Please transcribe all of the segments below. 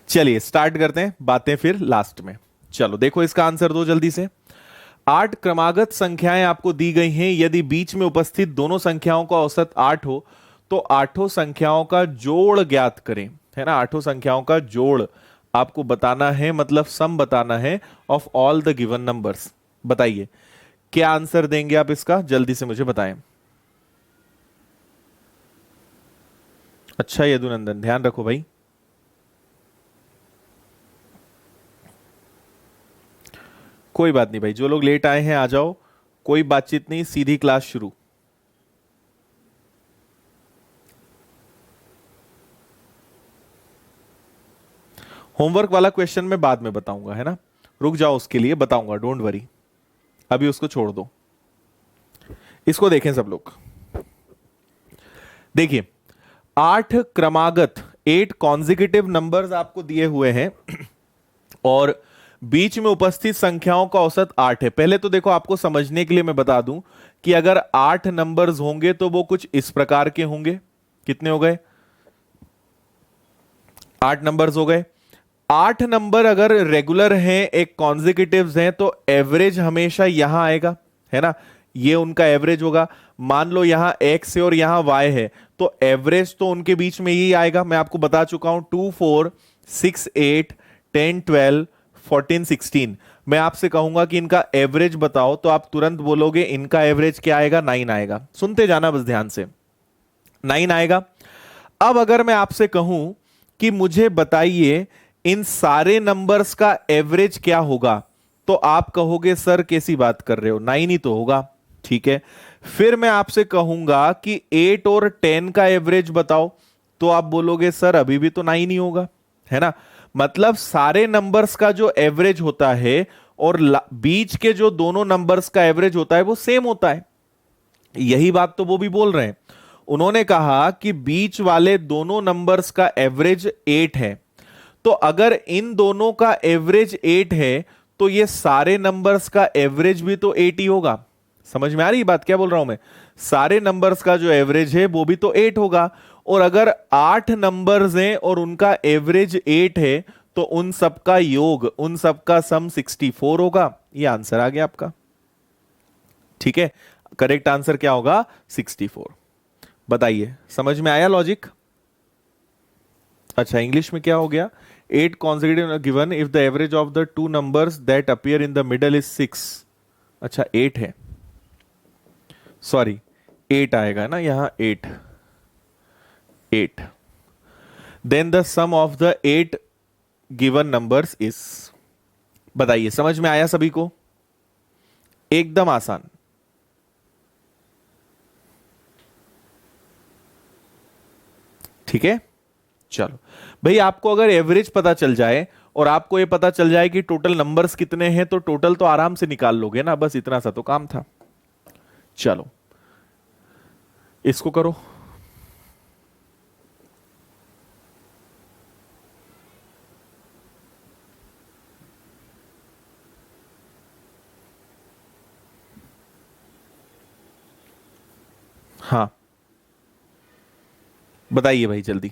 चलिए स्टार्ट करते हैं, बातें फिर लास्ट में। चलो देखो इसका आंसर दो जल्दी से। 8 क्रमागत संख्याएं आपको दी गई हैं। यदि बीच में उपस्थित दोनों संख्याओं का औसत 8 हो तो आठों संख्याओं का जोड़ ज्ञात करें। है ना, आठों संख्याओं का जोड़ आपको बताना है, मतलब सम बताना है of all the given numbers. बताइए क्या आंसर देंगे आप इसका, जल्दी से मुझे बताएं। अच्छा यदुनंदन, ध्यान रखो भाई। कोई बात नहीं भाई, जो लोग लेट आए हैं आ जाओ, कोई बातचीत नहीं, सीधी क्लास शुरू। होमवर्क वाला क्वेश्चन मैं बाद में बताऊंगा, है ना, रुक जाओ, उसके लिए बताऊंगा, डोंट वरी, अभी उसको छोड़ दो। इसको देखें सब लोग, देखिए 8 क्रमागत 8 कॉन्जिक्यूटिव नंबर्स आपको दिए हुए हैं और बीच में उपस्थित संख्याओं का औसत 8 है। पहले तो देखो आपको समझने के लिए मैं बता दूं कि अगर 8 नंबर्स होंगे तो वो कुछ इस प्रकार के होंगे। कितने हो गए? 8 नंबर्स हो गए। 8 नंबर अगर रेगुलर हैं, एक कॉन्जिक्यूटिव्स हैं, तो एवरेज हमेशा यहां आएगा, है ना, ये उनका एवरेज होगा। मान लो यहां x है और यहां y है, तो एवरेज तो उनके बीच में यही आएगा। मैं आपको बता चुका हूं 2 4 6 8 10 12 14 16। मैं आपसे कहूंगा कि इनका एवरेज बताओ तो आप तुरंत बोलोगे इनका एवरेज क्या आएगा, 9 आएगा। सुनते जाना बस ध्यान से, 9 आएगा। अब अगर मैं आपसे कहूं कि मुझे बताइए इन सारे नंबर्स का एवरेज क्या होगा, तो आप कहोगे सर कैसी बात कर रहे हो, 9 ही तो होगा। ठीक है, फिर मैं आपसे कहूंगा कि 8 और 10 का एवरेज बताओ, तो आप बोलोगे सर अभी भी तो 9 ही होगा, है ना। मतलब सारे नंबर्स का जो एवरेज होता है और बीच के जो दोनों नंबर्स का एवरेज होता है वो सेम होता है। यही बात तो वो भी बोल रहे हैं। उन्होंने कहा कि बीच वाले दोनों नंबर्स का एवरेज 8 है, तो अगर इन दोनों का एवरेज 8 है तो ये सारे नंबर्स का एवरेज भी तो 8 ही होगा। समझ में आ रही बात क्या बोल रहा हूं मैं? सारे नंबर्स का जो एवरेज है वो भी तो 8 होगा। और अगर 8 नंबर्स हैं और उनका एवरेज 8 है तो उन सबका योग, उन सबका सम 64 होगा। ये आंसर आ गया आपका। ठीक है, करेक्ट आंसर क्या होगा? 64। बताइए समझ में आया लॉजिक? अच्छा इंग्लिश में क्या हो गया? 8 consecutive given if the average of the two numbers that appear in the middle is 6। अच्छा 8 है, सॉरी 8 आएगा ना यहां, 8 8। Then the sum of the 8 given numbers is. बताइए समझ में आया सभी को? एकदम आसान। ठीक है, चलो भाई, आपको अगर एवरेज पता चल जाए और आपको ये पता चल जाए कि टोटल नंबर्स कितने हैं, तो टोटल तो आराम से निकाल लोगे ना, बस इतना सा तो काम था। चलो इसको करो। हाँ बताइए भाई जल्दी,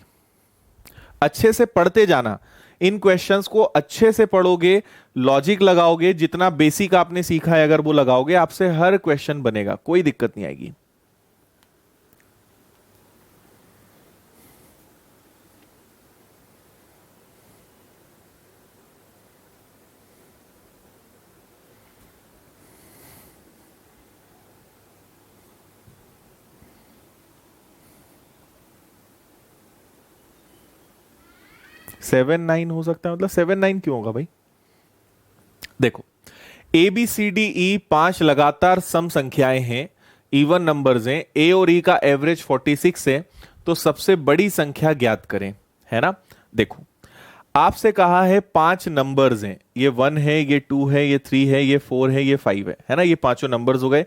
अच्छे से पढ़ते जाना। इन क्वेश्चंस को अच्छे से पढ़ोगे, लॉजिक लगाओगे, जितना बेसिक आपने सीखा है अगर वो लगाओगे, आपसे हर क्वेश्चन बनेगा, कोई दिक्कत नहीं आएगी। सेवन नाइन हो सकता है, मतलब 7 9 क्यों होगा भाई? देखो ए बी सी डी ई 5 लगातार सम संख्याएं हैं, इवन नंबर्स हैं, ए और ई का एवरेज 46 है, तो सबसे बड़ी संख्या ज्ञात करें, है ना। देखो आपसे कहा है 5 नंबर्स हैं, ये 1 है, ये 2 है, ये 3 है, ये 4 है, ये 5 है ना, ये पांचों नंबर्स हो गए।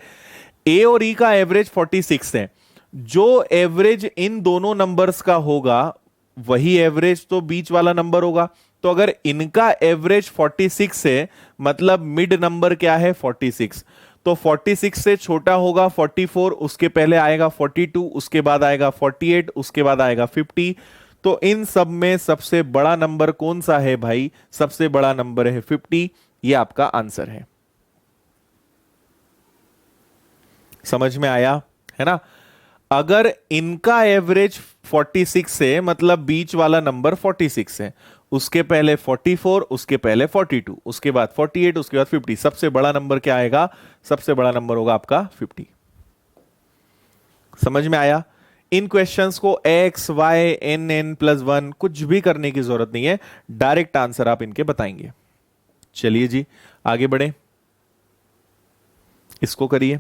ए और ई का एवरेज 46 है, जो एवरेज इन दोनों नंबर्स का होगा वही एवरेज तो बीच वाला नंबर होगा। तो अगर इनका एवरेज 46 है, मतलब मिड नंबर क्या है? 46। तो 46 से छोटा होगा 44, उसके पहले आएगा 42, उसके बाद आएगा 48, उसके बाद आएगा 50। तो इन सब में सबसे बड़ा नंबर कौन सा है भाई? सबसे बड़ा नंबर है 50। ये आपका आंसर है। समझ में आया? है ना? अगर इनका एवरेज 46 है, मतलब बीच वाला नंबर 46 है, उसके पहले 44, उसके पहले 42, उसके बाद 48, उसके बाद 50, सबसे बड़ा नंबर क्या आएगा? सबसे बड़ा नंबर होगा आपका 50। समझ में आया? इन क्वेश्चंस को X Y N N plus one कुछ भी करने की जरूरत नहीं है, डायरेक्ट आंसर आप इनके बताएंगे। चलिए जी, आगे बढ़े, इसको करिए।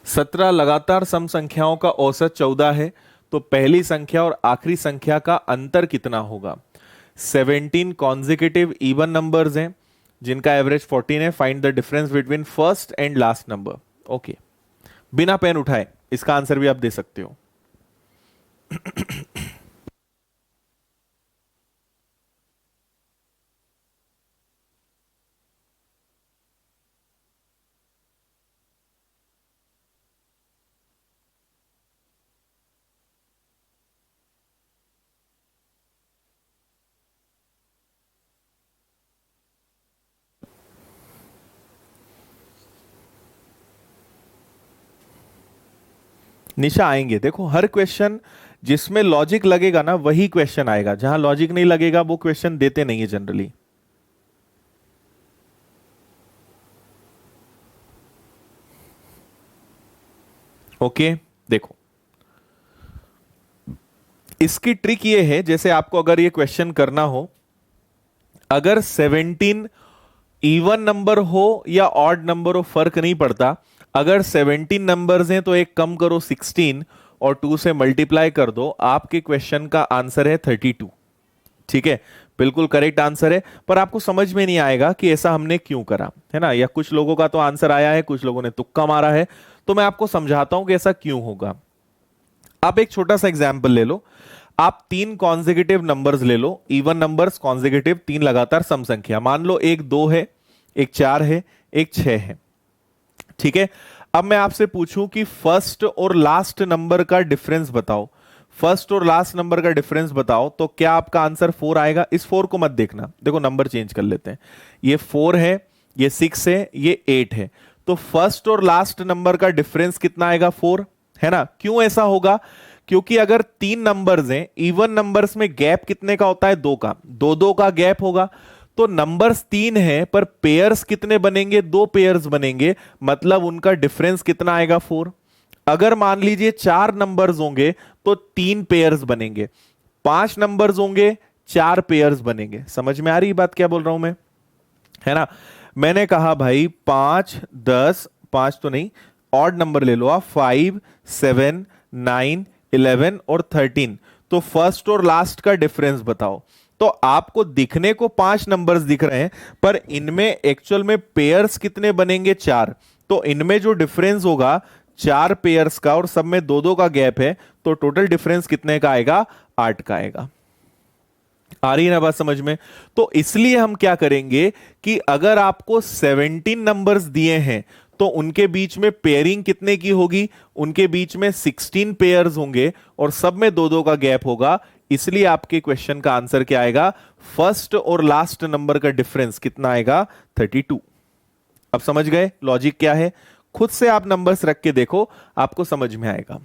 17 लगातार सम संख्याओं का औसत 14 है, तो पहली संख्या और आखिरी संख्या का अंतर कितना होगा? 17 कॉन्जिक्यूटिव इवन नंबर्स हैं जिनका एवरेज 14 है। Find the difference between first and last number. Okay, बिना पेन उठाए इसका आंसर भी आप दे सकते हो। निशा आएंगे, देखो हर क्वेश्चन जिसमें लॉजिक लगेगा ना वही क्वेश्चन आएगा, जहां लॉजिक नहीं लगेगा वो क्वेश्चन देते नहीं है जनरली। ओके, देखो इसकी ट्रिक ये है, जैसे आपको अगर ये क्वेश्चन करना हो, अगर 17 इवन नंबर हो या ऑड नंबर हो फर्क नहीं पड़ता। अगर 17 नंबर्स हैं तो एक कम करो 16 और 2 से मल्टीप्लाई कर दो, आपके क्वेश्चन का आंसर है 32। ठीक है, बिल्कुल करेक्ट आंसर है। पर आपको समझ में नहीं आएगा कि ऐसा हमने क्यों करा, है ना? या कुछ लोगों का तो आंसर आया है, कुछ लोगों ने तुक्का मारा है, तो मैं आपको समझाता हूं कि ऐसा क्यों होगा। आप एक छोटा सा एग्जाम्पल ले लो। आप तीन कॉन्जिक्यूटिव नंबर्स ले लो, इवन नंबर्स कॉन्जिक्यूटिव, तीन लगातार सम संख्या। मान लो एक 2 है, एक 4 है, एक 6 है। ठीक है, अब मैं आपसे पूछूं कि फर्स्ट और लास्ट नंबर का डिफरेंस बताओ। फर्स्ट और लास्ट नंबर का डिफरेंस बताओ, तो क्या आपका आंसर 4 आएगा? इस 4 को मत देखना, देखो नंबर चेंज कर लेते हैं। ये 4 है, ये 6 है, ये 8 है। तो फर्स्ट और लास्ट नंबर का डिफरेंस कितना आएगा? 4, है ना? क्यों ऐसा होगा? क्योंकि अगर तीन नंबर्स हैं, इवन नंबर्स में गैप कितने का होता है? 2 का, 2 का गैप होगा। तो नंबर्स 3 हैं पर पेयर्स कितने बनेंगे? 2 पेयर्स बनेंगे, मतलब उनका डिफरेंस कितना आएगा? 4। अगर मान लीजिए 4 नंबर्स होंगे तो 3 पेयर्स बनेंगे, 5 नंबर्स होंगे 4 पेयर्स बनेंगे। समझ में आ रही बात क्या बोल रहा हूं मैं? है ना? मैंने कहा भाई 5 10, 5 तो नहीं, ऑड नंबर ले लो आप, 5 7 9 11 और 13। तो फर्स्ट और लास्ट का डिफरेंस बताओ। तो आपको दिखने को 5 नंबर्स दिख रहे हैं, पर इनमें एक्चुअल में पेयर्स कितने बनेंगे? 4। तो इनमें जो डिफरेंस होगा 4 पेयर्स का, और सब में 2 2 का गैप है, तो टोटल डिफरेंस कितने का आएगा? 8 का आएगा। आ रही है ना बात समझ में? तो इसलिए हम क्या करेंगे कि अगर आपको 17 नंबर्स दिए हैं तो उनके बीच में पेयरिंग कितने की होगी? उनके बीच में 16 पेयर्स होंगे और सब में 2 2 का गैप होगा। इसलिए आपके क्वेश्चन का आंसर क्या आएगा? फर्स्ट और लास्ट नंबर का डिफरेंस कितना आएगा? 32। अब समझ गए लॉजिक क्या है? खुद से आप नंबर्स रख के देखो, आपको समझ में आएगा।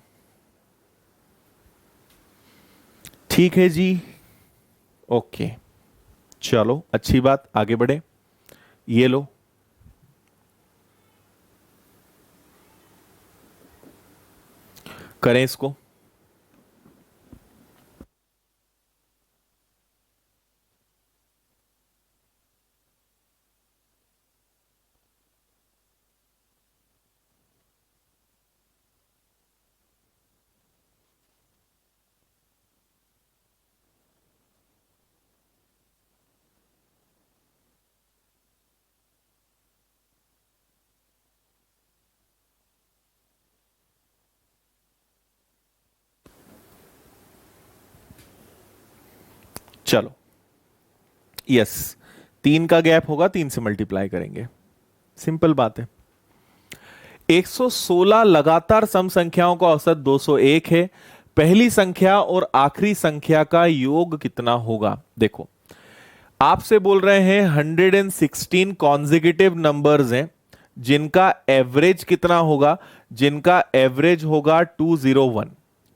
ठीक है जी, ओके, चलो अच्छी बात, आगे बढ़े। ये लो, करें इसको। चलो, यस, 3 का गैप होगा, 3 से मल्टीप्लाई करेंगे, सिंपल बात है। 116 लगातार सम संख्याओं का औसत 201 है। पहली संख्या और आखिरी संख्या का योग कितना होगा? देखो, आपसे बोल रहे हैं 116 कॉन्जिक्यूटिव नंबर्स हैं जिनका एवरेज कितना होगा, जिनका एवरेज होगा 201।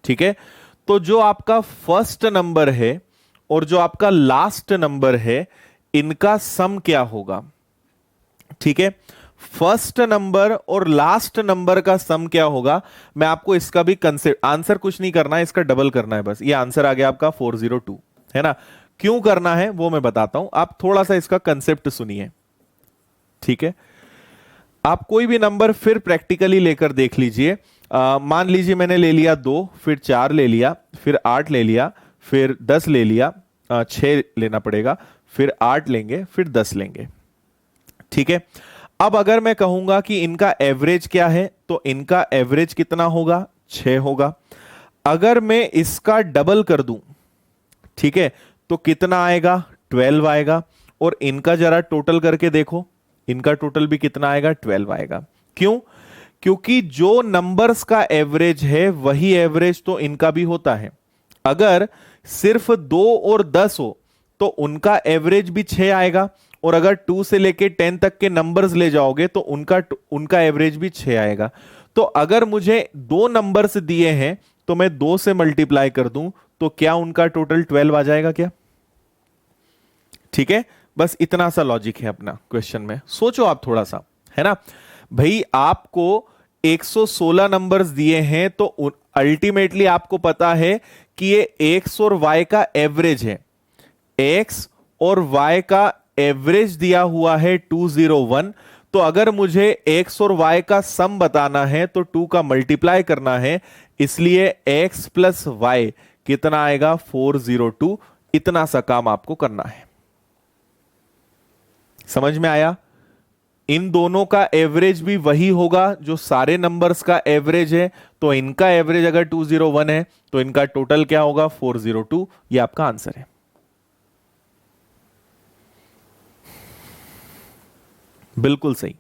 ठीक है, तो जो आपका फर्स्ट नंबर है और जो आपका लास्ट नंबर है, इनका सम क्या होगा? ठीक है, फर्स्ट नंबर और लास्ट नंबर का सम क्या होगा? मैं आपको इसका भी कंसेप्ट, आंसर कुछ नहीं करना है, इसका डबल करना है बस। ये आंसर आ गया आपका 402, है ना? क्यों करना है वो मैं बताता हूं, आप थोड़ा सा इसका कंसेप्ट सुनिए। ठीक है, आप कोई भी नंबर फिर प्रैक्टिकली लेकर देख लीजिए। मान लीजिए मैंने ले लिया 2, फिर 4 ले लिया, फिर 8 ले लिया, फिर 10 ले लिया, 6 लेना पड़ेगा, फिर 8 लेंगे, फिर 10 लेंगे। ठीक है, अब अगर मैं कहूंगा कि इनका एवरेज क्या है, तो इनका एवरेज कितना होगा? 6 होगा। अगर मैं इसका डबल कर दूं, ठीक है, तो कितना आएगा? 12 आएगा। और इनका जरा टोटल करके देखो, इनका टोटल भी कितना आएगा? 12 आएगा। क्यों? क्योंकि जो नंबर्स का एवरेज है वही एवरेज तो इनका भी होता है। अगर सिर्फ 2 और 10 हो तो उनका एवरेज भी 6 आएगा, और अगर 2 से लेके 10 तक के नंबर्स ले जाओगे तो उनका एवरेज भी 6 आएगा। तो अगर मुझे दो नंबर्स दिए हैं तो मैं 2 से मल्टीप्लाई कर दूं तो क्या उनका टोटल 12 आ जाएगा क्या? ठीक है, बस इतना सा लॉजिक है अपना क्वेश्चन में, सोचो आप थोड़ा सा, है ना भाई। आपको 116 नंबर्स दिए हैं तो अल्टीमेटली आपको पता है कि ये x और y का एवरेज है। x और y का एवरेज दिया हुआ है 201। तो अगर मुझे x और y का सम बताना है तो 2 का मल्टीप्लाई करना है, इसलिए x प्लस y कितना आएगा? 402। इतना सा काम आपको करना है। समझ में आया? इन दोनों का एवरेज भी वही होगा जो सारे नंबर्स का एवरेज है, तो इनका एवरेज अगर 201 है तो इनका टोटल क्या होगा? 402। ये आपका आंसर है। बिल्कुल सही।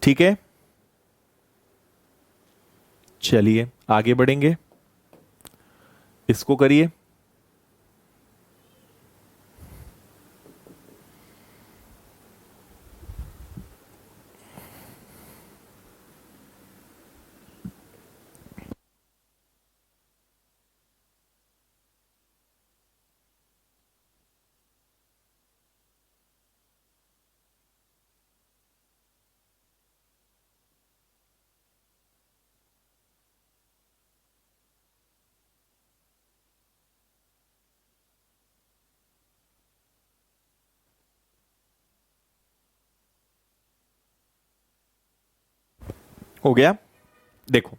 ठीक है, चलिए आगे बढ़ेंगे, इसको करिए। हो गया? देखो,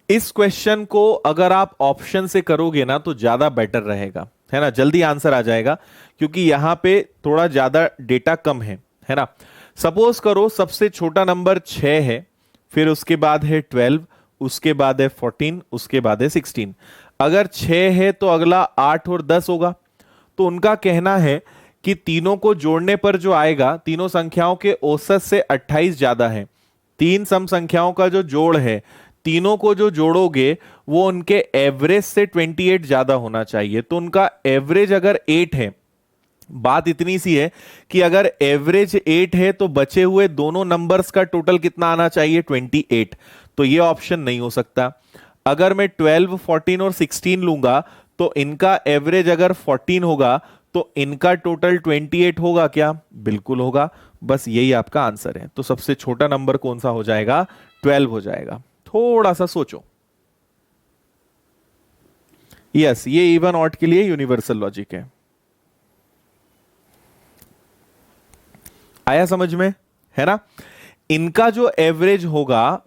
इस क्वेश्चन को अगर आप ऑप्शन से करोगे ना तो ज्यादा बेटर रहेगा, है ना? जल्दी आंसर आ जाएगा, क्योंकि यहां पे थोड़ा ज्यादा डेटा कम है ना? सपोज करो सबसे छोटा नंबर 6 है, फिर उसके बाद है 12, उसके बाद है 14, उसके बाद है 16। अगर 6 है तो अगला 8 और 10 होगा। तो उनका कहना है कि तीनों को जोड़ने पर जो आएगा, तीनों संख्याओं के औसत से 28 ज्यादा है। तीन सम संख्याओं का जो जोड़ है, तीनों को जो जोड़ोगे वो उनके एवरेज से 28 ज्यादा होना चाहिए। तो उनका एवरेज अगर 8 है, बात इतनी सी है कि अगर एवरेज 8 है तो बचे हुए दोनों नंबर्स का टोटल कितना आना चाहिए? 28। तो ये ऑप्शन नहीं हो सकता। अगर मैं 12, 14 और 16 लूंगा तो इनका एवरेज अगर 14 होगा तो इनका टोटल 28 होगा क्या? बिल्कुल होगा। बस यही आपका आंसर है। तो सबसे छोटा नंबर कौन सा हो जाएगा? 12 हो जाएगा। थोड़ा सा सोचो। यस, ये इवन ऑड के लिए यूनिवर्सल लॉजिक है। आया समझ में? है ना? इनका जो एवरेज होगा,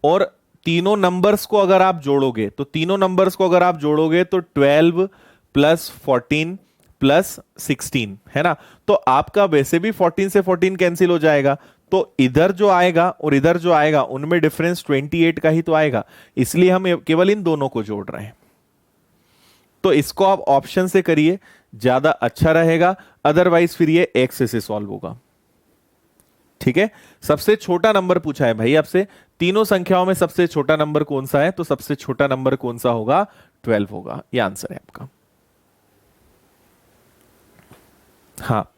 और तीनों नंबर्स को अगर आप जोड़ोगे तो 12 प्लस 14 प्लस 16, है ना? तो आपका वैसे भी 14 से 14 कैंसिल हो जाएगा, तो इधर जो आएगा और इधर जो आएगा उनमें डिफरेंस 28 का ही तो आएगा। इसलिए हम केवल इन दोनों को जोड़ रहे हैं। तो इसको आप ऑप्शन से करिए, ज्यादा अच्छा रहेगा। अदरवाइज फिर ये एक्स से सॉल्व होगा। ठीक है, सबसे छोटा नंबर पूछा है भाई आपसे, तीनों संख्याओं में सबसे छोटा नंबर कौन सा है, तो सबसे छोटा नंबर कौन सा होगा, 12 होगा, ये आंसर है आपका। हाँ,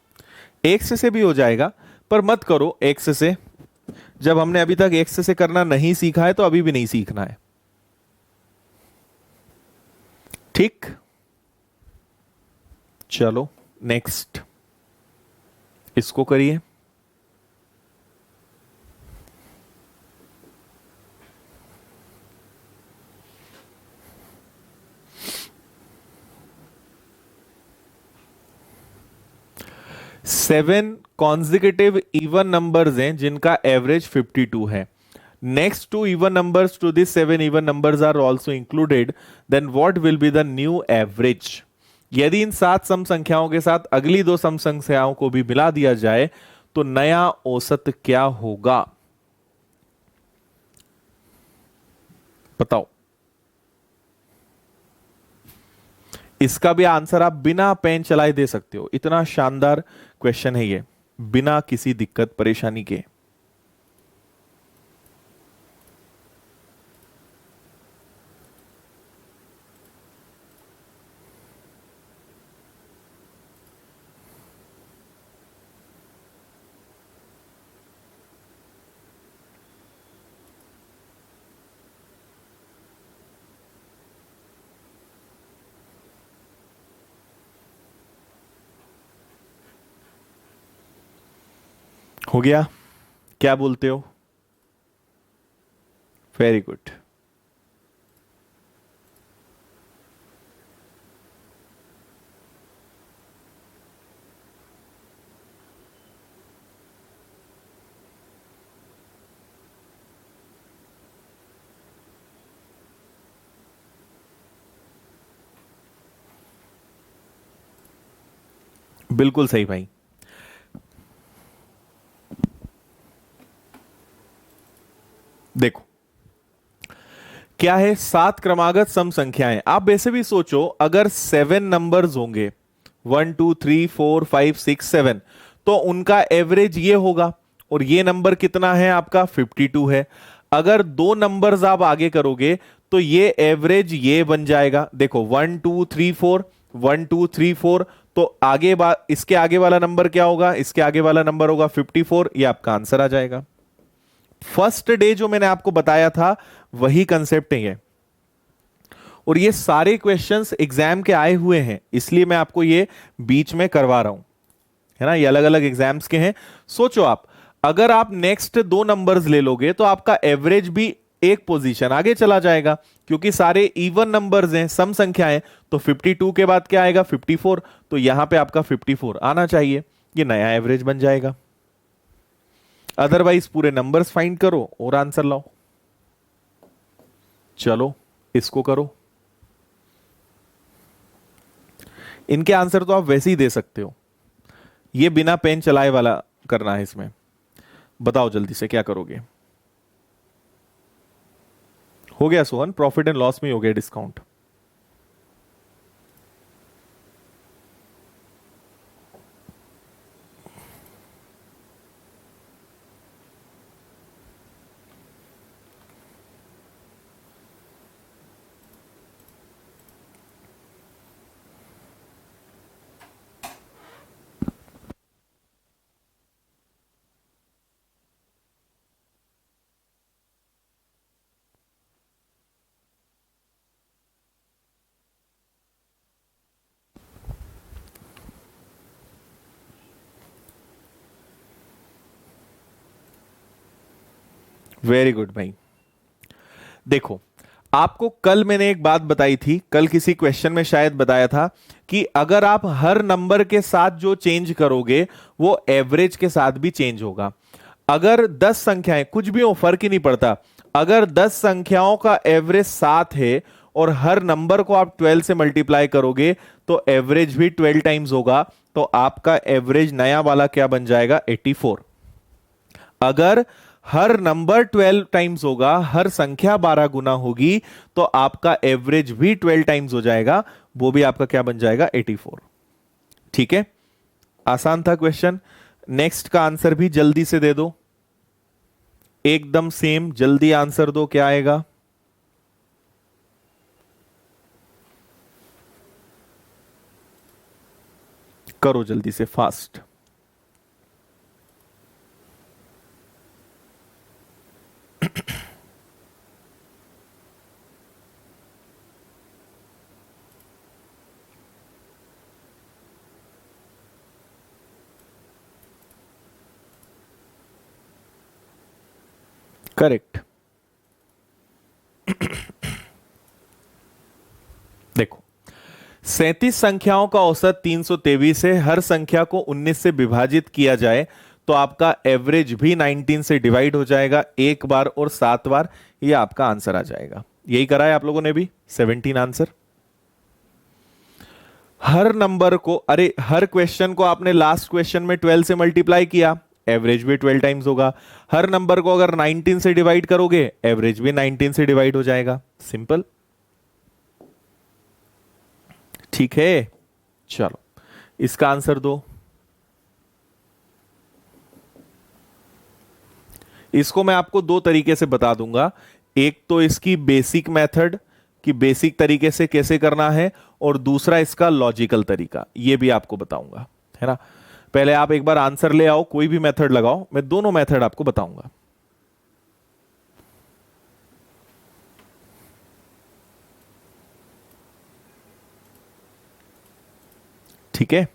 एक्स से भी हो जाएगा, पर मत करो एक्स से, जब हमने अभी तक एक्स से करना नहीं सीखा है तो अभी भी नहीं सीखना है, ठीक। चलो नेक्स्ट, इसको करिए। सेवन कॉन्जिक्यूटिव इवन नंबर्स हैं जिनका एवरेज 52 है। Next two even numbers to this seven even numbers are also included, then what will be the new average. यदि इन 7 सम संख्याओं के साथ अगली 2 सम संख्याओं को भी मिला दिया जाए तो नया औसत क्या होगा, बताओ। इसका भी आंसर आप बिना पेन चलाए दे सकते हो, इतना शानदार क्वेश्चन है ये, बिना किसी दिक्कत परेशानी के। हो गया, क्या बोलते हो, वेरी गुड। बिल्कुल सही भाई। देखो क्या है, 7 क्रमागत सम संख्याएं, आप वैसे भी सोचो अगर 7 नंबर्स होंगे 1 2 3 4 5 6 7, तो उनका एवरेज ये होगा, और ये नंबर कितना है आपका 52 है। अगर 2 नंबर्स आप आगे करोगे तो ये एवरेज ये बन जाएगा, देखो 1 2 3 4 1 2 3 4, तो आगे इसके आगे वाला नंबर क्या होगा, इसके आगे वाला नंबर होगा 54, ये आपका आंसर आ जाएगा। फर्स्ट डे जो मैंने आपको बताया था वही कंसेप्ट है ये, और ये सारे क्वेश्चंस एग्जाम के आए हुए हैं, इसलिए मैं आपको ये बीच में करवा रहा हूं, है ना, ये अलग अलग एग्जाम्स के हैं। सोचो आप, अगर आप नेक्स्ट 2 नंबर्स ले लोगे तो आपका एवरेज भी एक पोजीशन आगे चला जाएगा, क्योंकि सारे इवन नंबर्स हैं, सम संख्याएं, तो 52 के बाद क्या आएगा 54, तो यहां पे आपका 54 आना चाहिए, ये नया एवरेज बन जाएगा। अदरवाइज पूरे नंबर्स फाइंड करो और आंसर लाओ। चलो इसको करो, इनके आंसर तो आप वैसे ही दे सकते हो, ये बिना पेन चलाए वाला करना है इसमें। बताओ जल्दी से क्या करोगे। हो गया सोहन, प्रॉफिट एंड लॉस में हो गया डिस्काउंट। वेरी गुड भाई। देखो आपको कल मैंने एक बात बताई थी, कल किसी क्वेश्चन में शायद बताया था कि अगर आप हर नंबर के साथ जो चेंज करोगे वो एवरेज के साथ भी चेंज होगा। अगर 10 संख्याएं, कुछ भी हो फर्क ही नहीं पड़ता, अगर 10 संख्याओं का एवरेज 7 है और हर नंबर को आप 12 से मल्टीप्लाई करोगे तो एवरेज भी 12 टाइम्स होगा, तो आपका एवरेज नया वाला क्या बन जाएगा 84। अगर हर नंबर 12 टाइम्स होगा, हर संख्या 12 गुना होगी, तो आपका एवरेज भी 12 टाइम्स हो जाएगा, वो भी आपका क्या बन जाएगा 84। ठीक है, आसान था क्वेश्चन। नेक्स्ट का आंसर भी जल्दी से दे दो, एकदम सेम, जल्दी आंसर दो, क्या आएगा? करो जल्दी से, फास्ट। करेक्ट। देखो, 37 संख्याओं का औसत 323 है, हर संख्या को 19 से विभाजित किया जाए तो आपका एवरेज भी 19 से डिवाइड हो जाएगा एक बार और 7 बार, ये आपका आंसर आ जाएगा। यही करा है आप लोगों ने भी, 17 आंसर। हर नंबर को, अरे हर क्वेश्चन को आपने लास्ट क्वेश्चन में 12 से मल्टीप्लाई किया, एवरेज भी 12 टाइम्स होगा। हर नंबर को अगर 19 से डिवाइड करोगे, एवरेज भी 19 से डिवाइड हो जाएगा। सिंपल, ठीक है। चलो इसका आंसर दो। इसको मैं आपको दो तरीके से बता दूंगा, एक तो इसकी बेसिक मेथड कि बेसिक तरीके से कैसे करना है, और दूसरा इसका लॉजिकल तरीका, ये भी आपको बताऊंगा, है ना। पहले आप एक बार आंसर ले आओ, कोई भी मेथड लगाओ, मैं दोनों मेथड आपको बताऊंगा। ठीक है,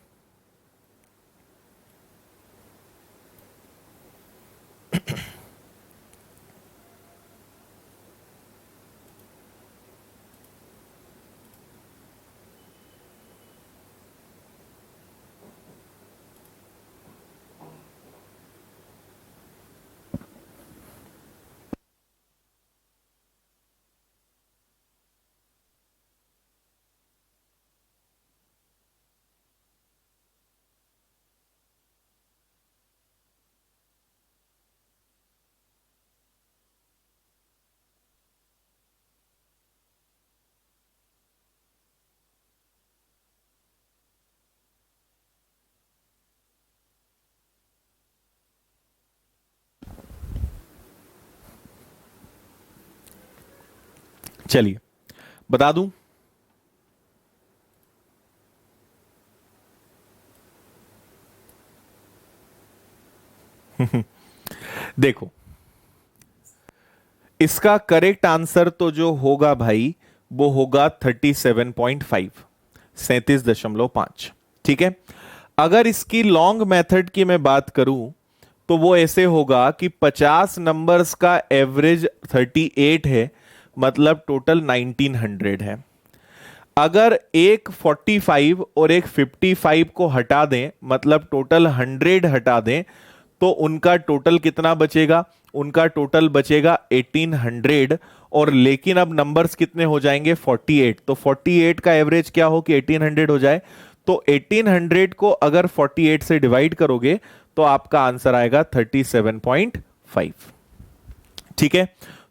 चलिए बता दूं। देखो, इसका करेक्ट आंसर तो जो होगा भाई, वो होगा 37.5, 37.5। ठीक है, अगर इसकी लॉन्ग मेथड की मैं बात करूं तो वो ऐसे होगा कि 50 नंबर्स का एवरेज 38 है, मतलब टोटल 1900 है। अगर एक 45 और एक 55 को हटा दें, मतलब टोटल 100 हटा दें, तो उनका टोटल कितना बचेगा? उनका टोटल बचेगा 1800। और लेकिन अब नंबर्स कितने हो जाएंगे? 48। तो 48 का एवरेज क्या हो कि 1800 हो जाए, तो 1800 को अगर 48 से डिवाइड करोगे तो आपका आंसर आएगा 37.5। ठीक है,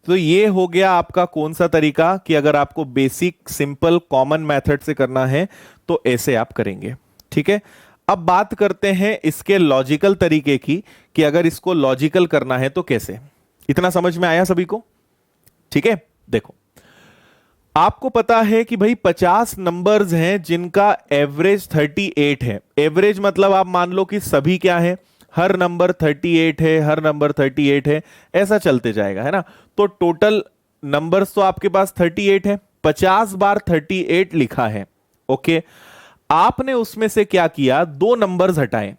तो ये हो गया आपका कौन सा तरीका कि अगर आपको बेसिक सिंपल कॉमन मेथड से करना है तो ऐसे आप करेंगे। ठीक है, अब बात करते हैं इसके लॉजिकल तरीके की कि अगर इसको लॉजिकल करना है तो कैसे। इतना समझ में आया सभी को? ठीक है, देखो, आपको पता है कि भाई 50 नंबर्स हैं जिनका एवरेज 38 है। एवरेज मतलब आप मान लो कि सभी क्या है, हर नंबर 38 है, हर नंबर 38 है, ऐसा चलते जाएगा, है ना। तो टोटल नंबर्स तो आपके पास 38 है, 50 बार 38 लिखा है। ओके, आपने उसमें से क्या किया, दो नंबर्स हटाए,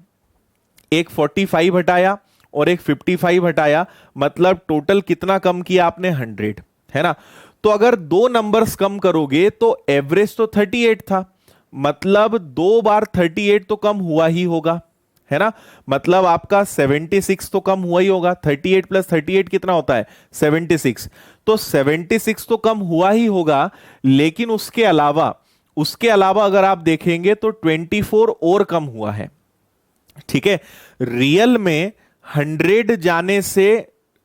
एक 45 हटाया और एक 55 हटाया, मतलब टोटल कितना कम किया आपने? 100, है ना। तो अगर दो नंबर्स कम करोगे तो एवरेज तो 38 था, मतलब दो बार 38 तो कम हुआ ही होगा, है ना। मतलब आपका 76 तो कम हुआ ही होगा। 38 प्लस 38 कितना होता है? 76। तो 76 तो कम हुआ ही होगा, लेकिन उसके अलावा अगर आप देखेंगे तो 24 और कम हुआ है। ठीक है, रियल में 100 जाने से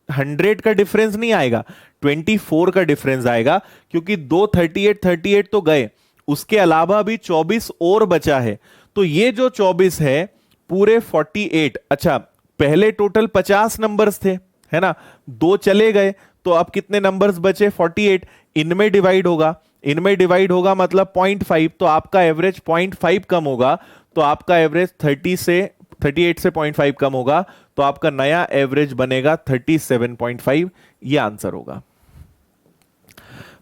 100 का डिफरेंस नहीं आएगा, 24 का डिफरेंस आएगा, क्योंकि दो 38 तो गए, उसके अलावा भी 24 और बचा है। तो ये जो 24 है पूरे 48। अच्छा, पहले टोटल 50 नंबर्स थे, है ना, दो चले गए, तो अब कितने नंबर्स बचे? 48। इनमें डिवाइड होगा, इनमें डिवाइड होगा मतलब 0.5, तो आपका एवरेज 0.5 कम होगा, तो आपका एवरेज 38 से 0.5 कम होगा, तो आपका नया एवरेज बनेगा 37.5। ये आंसर होगा।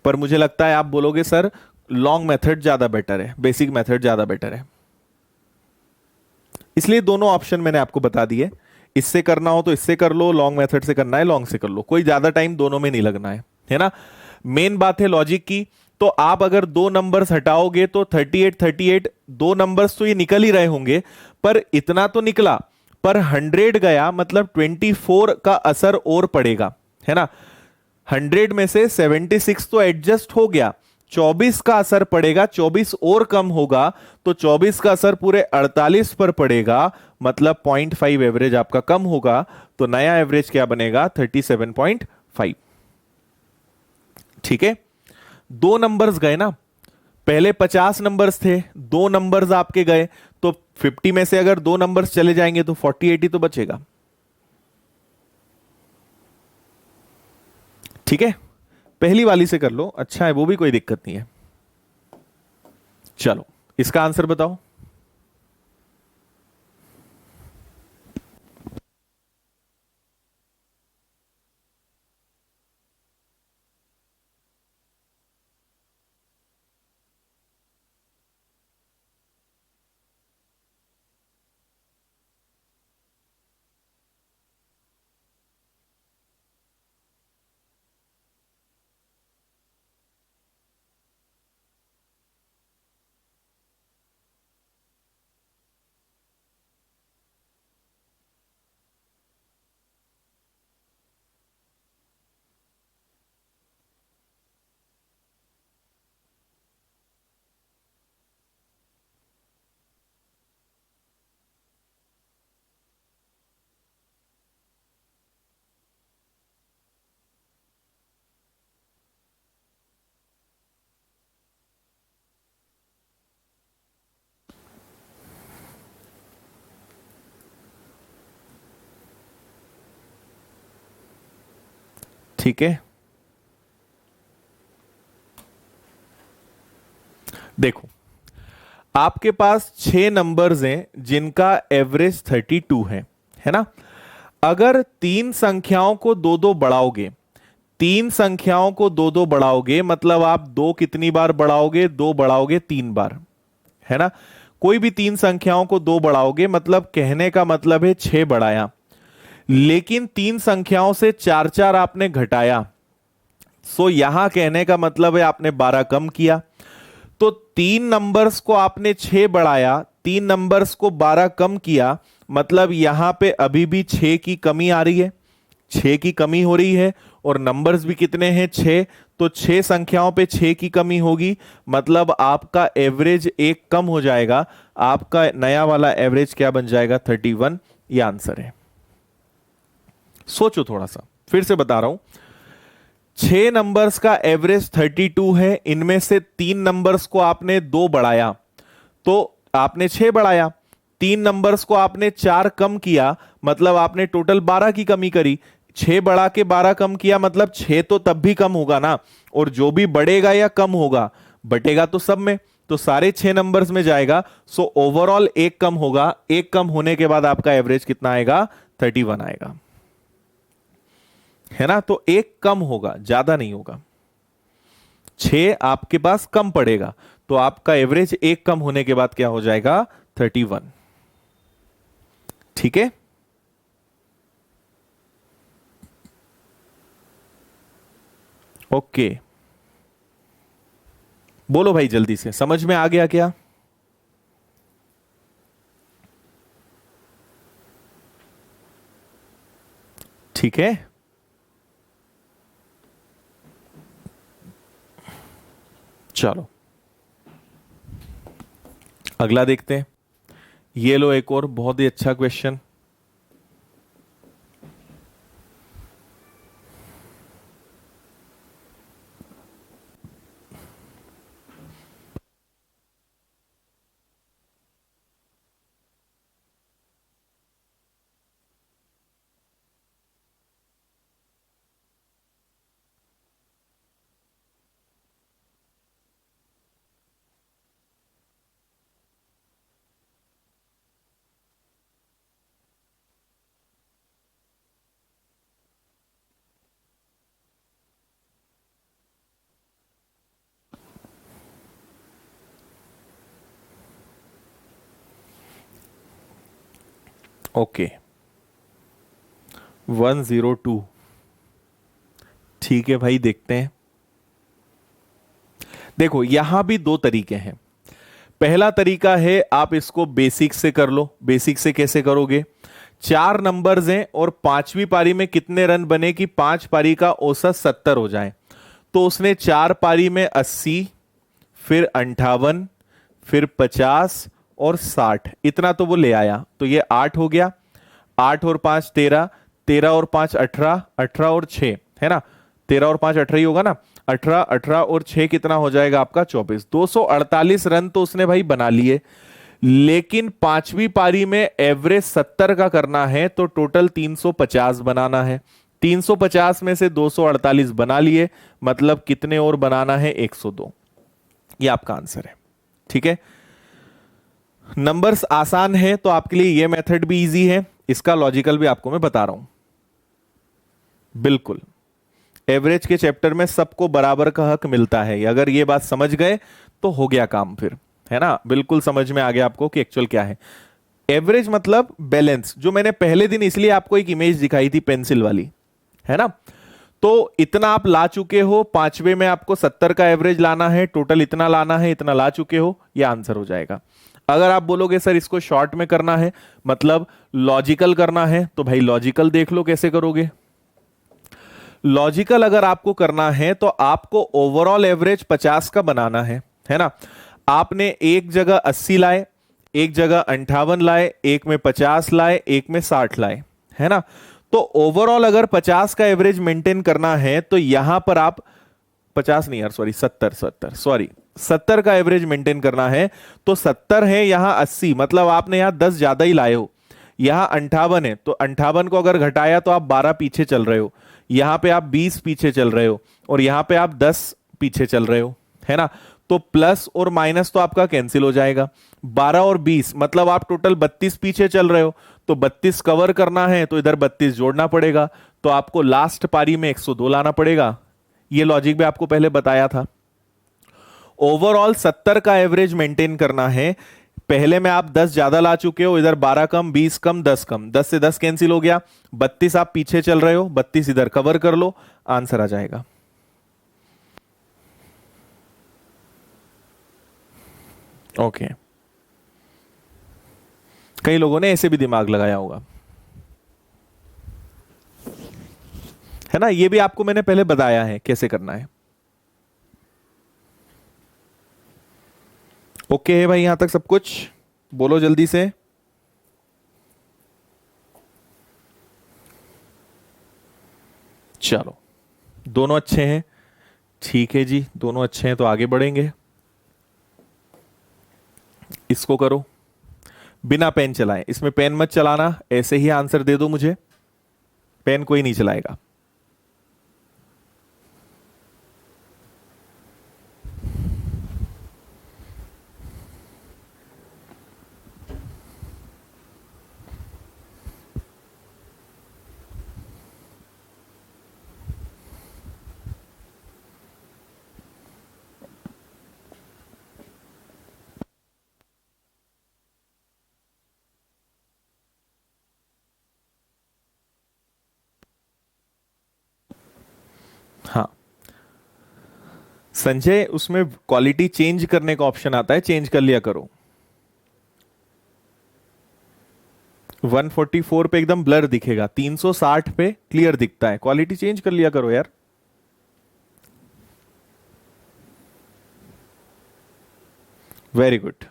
पर मुझे लगता है आप बोलोगे सर लॉन्ग मेथड ज्यादा बेटर है, बेसिक मेथड ज्यादा बेटर है, इसलिए दोनों ऑप्शन मैंने आपको बता दिए। इससे करना हो तो इससे कर लो, लॉन्ग मेथड से करना है लॉन्ग से कर लो, कोई ज्यादा टाइम दोनों में नहीं लगना है ना। मेन बात है लॉजिक की। तो आप अगर दो नंबर्स हटाओगे तो 38 दो नंबर्स तो ये निकल ही रहे होंगे, पर इतना तो निकला, पर 100 गया मतलब 24 का असर और पड़ेगा, है ना। 100 में से 76 तो एडजस्ट हो गया, 24 का असर पड़ेगा, 24 और कम होगा, तो 24 का असर पूरे 48 पर पड़ेगा, मतलब 0.5 एवरेज आपका कम होगा, तो नया एवरेज क्या बनेगा? 37.5। ठीक है, दो नंबर्स गए ना, पहले 50 नंबर्स थे, दो नंबर्स आपके गए, तो 50 में से अगर दो नंबर्स चले जाएंगे तो 48 ही तो बचेगा। ठीक है, पहली वाली से कर लो, अच्छा है, वो भी कोई दिक्कत नहीं है। चलो इसका आंसर बताओ। ठीक है, देखो आपके पास छह नंबर्स हैं जिनका एवरेज 32 है ना। अगर तीन संख्याओं को दो दो बढ़ाओगे, तीन संख्याओं को दो दो बढ़ाओगे मतलब आप दो कितनी बार बढ़ाओगे? दो बढ़ाओगे तीन बार, है ना। कोई भी तीन संख्याओं को दो बढ़ाओगे मतलब कहने का मतलब है छह बढ़ाया, लेकिन तीन संख्याओं से चार चार आपने घटाया, सो यहां कहने का मतलब है आपने 12 कम किया। तो तीन नंबर्स को आपने छह बढ़ाया, तीन नंबर्स को 12 कम किया, मतलब यहां पे अभी भी छह की कमी आ रही है, छह की कमी हो रही है, और नंबर्स भी कितने हैं? छह। तो छह संख्याओं पे छह की कमी होगी, मतलब आपका एवरेज एक कम हो जाएगा, आपका नया वाला एवरेज क्या बन जाएगा? 31। ये आंसर है। सोचो थोड़ा सा, फिर से बता रहा हूं, छह नंबर्स का एवरेज 32 है, इनमें से तीन नंबर्स को आपने दो बढ़ाया, तो आपने छह बढ़ाया, तीन नंबर्स को आपने चार कम किया, मतलब आपने टोटल 12 की कमी करी, छह बढ़ा के 12 कम किया, मतलब छह तो तब भी कम होगा ना, और जो भी बढ़ेगा या कम होगा बटेगा तो सब में, तो सारे छह नंबर्स में जाएगा, सो ओवरऑल एक कम होगा, एक कम होने के बाद आपका एवरेज कितना आएगा? 31 आएगा, है ना। तो एक कम होगा, ज्यादा नहीं होगा, छह आपके पास कम पड़ेगा, तो आपका एवरेज एक कम होने के बाद क्या हो जाएगा? 31। ठीक है, ओके, बोलो भाई जल्दी से, समझ में आ गया क्या? ठीक है, चलो अगला देखते हैं। ये लो एक और बहुत ही अच्छा क्वेश्चन। ओके 102। ठीक है भाई, देखते हैं। देखो यहां भी दो तरीके हैं। पहला तरीका है आप इसको बेसिक से कर लो। बेसिक से कैसे करोगे? चार नंबर्स हैं और पांचवी पारी में कितने रन बने कि पांच पारी का औसत 70 हो जाए। तो उसने चार पारी में 80, फिर 58, फिर 50 और 60, इतना तो वो ले आया। तो ये 8 हो गया। 8 और 5 13, 13 और 5 18, 18 और 6 है ना, 13 और 5 18 ही होगा ना। 18, 18 और 6 कितना हो जाएगा आपका? 24। 248 रन तो उसने भाई बना लिए, लेकिन पांचवी पारी में एवरेज 70 का करना है तो टोटल 350 बनाना है। 350 में से 248 बना लिए, मतलब कितने और बनाना है? 102। ये आपका आंसर है। ठीक है, नंबर्स आसान है तो आपके लिए ये मेथड भी इजी है, इसका लॉजिकल भी आपको मैं बता रहा हूं। बिल्कुल, एवरेज के चैप्टर में सबको बराबर का हक मिलता है। अगर ये बात समझ गए तो हो गया काम फिर, है ना। बिल्कुल समझ में आ गया आपको कि एक्चुअल क्या है। एवरेज मतलब बैलेंस, जो मैंने पहले दिन इसलिए आपको एक इमेज दिखाई थी पेंसिल वाली, है ना। तो इतना आप ला चुके हो, पांचवे में आपको 70 का एवरेज लाना है, टोटल इतना लाना है, इतना ला चुके हो, यह आंसर हो जाएगा। अगर आप बोलोगे सर इसको शॉर्ट में करना है, मतलब लॉजिकल करना है, तो भाई लॉजिकल देख लो कैसे करोगे। लॉजिकल अगर आपको करना है तो आपको ओवरऑल एवरेज 50 का बनाना है ना। आपने एक जगह 80 लाए, एक जगह 58 लाए, एक में 50 लाए, एक में 60 लाए, है ना। तो ओवरऑल अगर 50 का एवरेज मेंटेन करना है तो यहां पर आप 50 नहीं यार, सॉरी 70 का एवरेज मेंटेन करना है। तो 70 है, यहां 80, मतलब आपने यहां 10 ज्यादा ही लाए हो। यहां 58 है तो 58 को अगर घटाया तो आप 12 पीछे चल रहे हो, यहां पे आप 20 पीछे चल रहे हो, और यहां पे आप 10 पीछे चल रहे हो, है ना। तो प्लस और माइनस तो आपका कैंसिल हो जाएगा। 12 और 20 मतलब आप टोटल 32 पीछे चल रहे हो। तो 32 कवर करना है तो इधर 32 जोड़ना पड़ेगा, तो आपको लास्ट पारी में 102 लाना पड़ेगा। ये लॉजिक भी आपको पहले बताया था। ओवरऑल 70 का एवरेज मेंटेन करना है। पहले में आप 10 ज्यादा ला चुके हो, इधर 12 कम, 20 कम, 10 कम, 10 से 10 कैंसिल हो गया। 32 आप पीछे चल रहे हो, 32 इधर कवर कर लो, आंसर आ जाएगा। ओके, कई लोगों ने ऐसे भी दिमाग लगाया होगा, है ना। ये भी आपको मैंने पहले बताया है कैसे करना है। ओके है भाई, यहां तक सब कुछ? बोलो जल्दी से। चलो, दोनों अच्छे हैं। ठीक है जी, दोनों अच्छे हैं तो आगे बढ़ेंगे। इसको करो बिना पेन चलाए, इसमें पेन मत चलाना, ऐसे ही आंसर दे दो मुझे, पेन कोई नहीं चलाएगा। हाँ संजय, उसमें क्वालिटी चेंज करने का ऑप्शन आता है, चेंज कर लिया करो। 144 पे एकदम ब्लर दिखेगा, 360 पे क्लियर दिखता है। क्वालिटी चेंज कर लिया करो यार। Very good.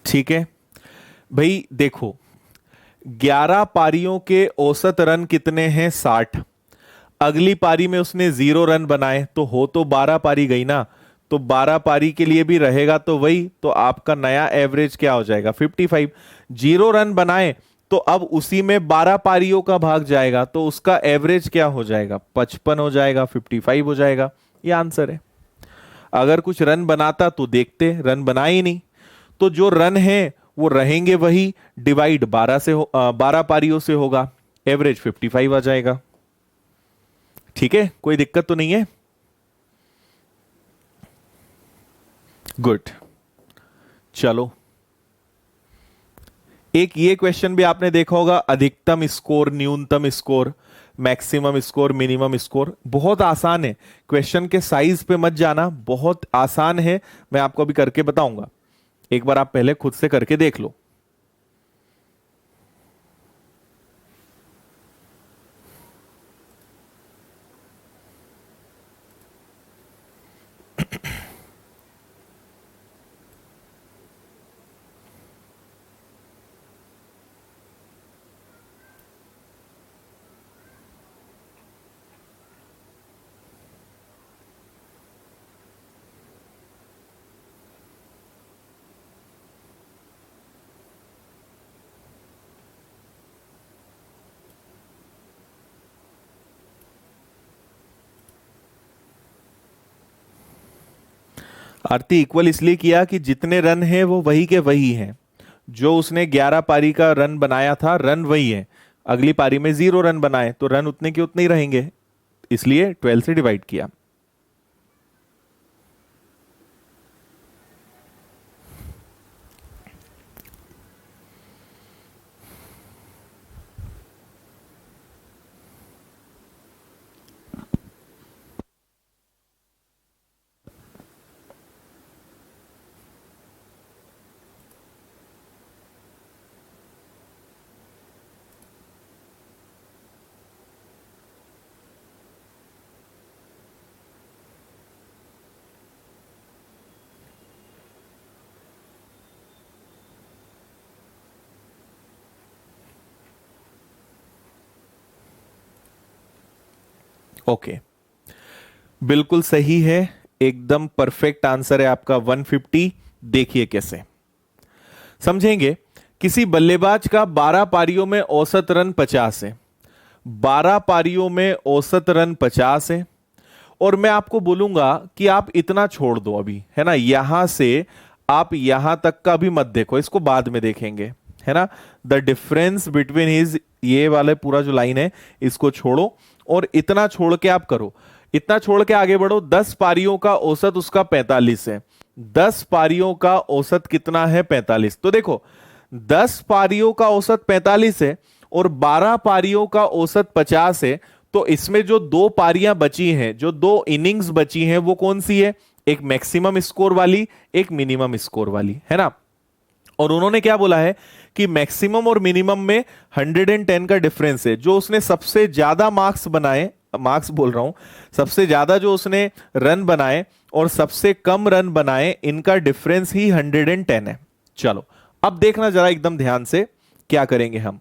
ठीक है भाई, देखो 11 पारियों के औसत रन कितने हैं? 60। अगली पारी में उसने 0 रन बनाए, तो हो तो 12 पारी गई ना। तो 12 पारी के लिए भी रहेगा तो वही, तो आपका नया एवरेज क्या हो जाएगा? 55। 0 रन बनाए तो अब उसी में 12 पारियों का भाग जाएगा, तो उसका एवरेज क्या हो जाएगा? 55 हो जाएगा, 55 हो जाएगा। ये आंसर है। अगर कुछ रन बनाता तो देखते, रन बनाए ही नहीं, तो जो रन है वो रहेंगे वही, डिवाइड 12 से 12 पारियों से होगा। एवरेज 55 आ जाएगा। ठीक है, कोई दिक्कत तो नहीं है? गुड। चलो, एक ये क्वेश्चन भी आपने देखा होगा, अधिकतम स्कोर, न्यूनतम score, maximum score, minimum score. बहुत आसान है, क्वेश्चन के साइज पे मत जाना, बहुत आसान है। मैं आपको अभी करके बताऊंगा, एक बार आप पहले खुद से करके देख लो। आरती इक्वल इसलिए किया कि जितने रन हैं वो वही के वही हैं। जो उसने 11 पारी का रन बनाया था, रन वही है। अगली पारी में 0 रन बनाए तो रन उतने के उतने ही रहेंगे, इसलिए 12 से डिवाइड किया। ओके, बिल्कुल सही है, एकदम परफेक्ट आंसर है आपका 150। देखिए कैसे समझेंगे। किसी बल्लेबाज का 12 पारियों में औसत रन 50 है, 12 पारियों में औसत रन 50 है, और मैं आपको बोलूंगा कि आप इतना छोड़ दो अभी, है ना, यहां से आप यहां तक का भी मत देखो, इसको बाद में देखेंगे, है ना। द डिफरेंस बिटवीन हिज, ये वाले पूरा जो लाइन है इसको छोड़ो और इतना छोड़ के आप करो, इतना छोड़ के आगे बढ़ो। 10 पारियों का औसत उसका 45 है, 10 पारियों का औसत कितना है? 45। तो देखो 10 पारियों का औसत 45 है और 12 पारियों का औसत 50 है, तो इसमें जो 2 पारियां बची हैं, जो 2 इनिंग्स बची हैं, वो कौन सी है? एक मैक्सिमम स्कोर वाली, एक मिनिमम स्कोर वाली, है ना। और उन्होंने क्या बोला है कि मैक्सिमम और मिनिमम में 110 का डिफरेंस है। जो उसने सबसे ज्यादा मार्क्स बनाए, मार्क्स बोल रहा हूं, सबसे ज्यादा जो उसने रन बनाए और सबसे कम रन बनाए, इनका डिफरेंस ही 110 है। चलो अब देखना जरा एकदम ध्यान से, क्या करेंगे हम।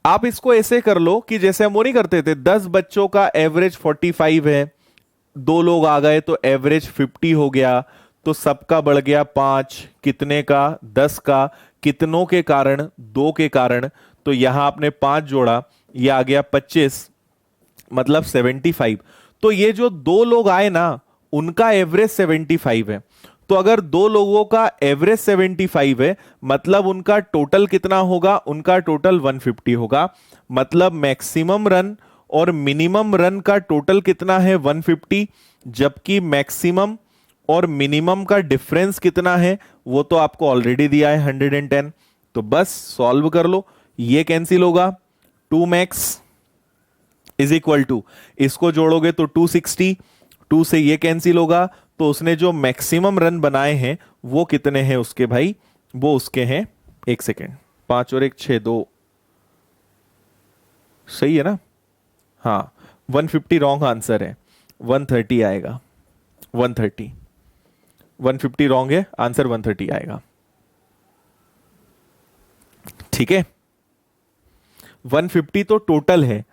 आप इसको ऐसे कर लो कि जैसे हम वो नहीं करते थे, 10 बच्चों का एवरेज 45 है, 2 लोग आ गए तो एवरेज 50 हो गया, तो सबका बढ़ गया 5, कितने का? 10 का, कितनों के कारण? 2 के कारण, तो यहां आपने 5 जोड़ा, ये आ गया 25, मतलब 75। तो ये जो 2 लोग आए ना, उनका एवरेज 75 है। तो अगर 2 लोगों का एवरेज 75 है, मतलब उनका टोटल कितना होगा? उनका टोटल 150 होगा। मतलब मैक्सिमम रन और मिनिमम रन का टोटल कितना है? 150। जबकि मैक्सिमम और मिनिमम का डिफरेंस कितना है? वो तो आपको ऑलरेडी दिया है 110। तो बस सॉल्व कर लो, ये कैंसिल होगा, 2 मैक्स इज इक्वल टू, इसको जोड़ोगे तो 260, 2 से ये कैंसिल होगा, तो उसने जो मैक्सिमम रन बनाए हैं वो कितने हैं उसके भाई? वो उसके हैं, एक सेकेंड, 5 और 1 6, 2, सही है ना? हाँ, 150 रॉन्ग आंसर है, 130 आएगा, 130, 150 रॉन्ग है, आंसर 130 आएगा। ठीक है, 150 तो टोटल है।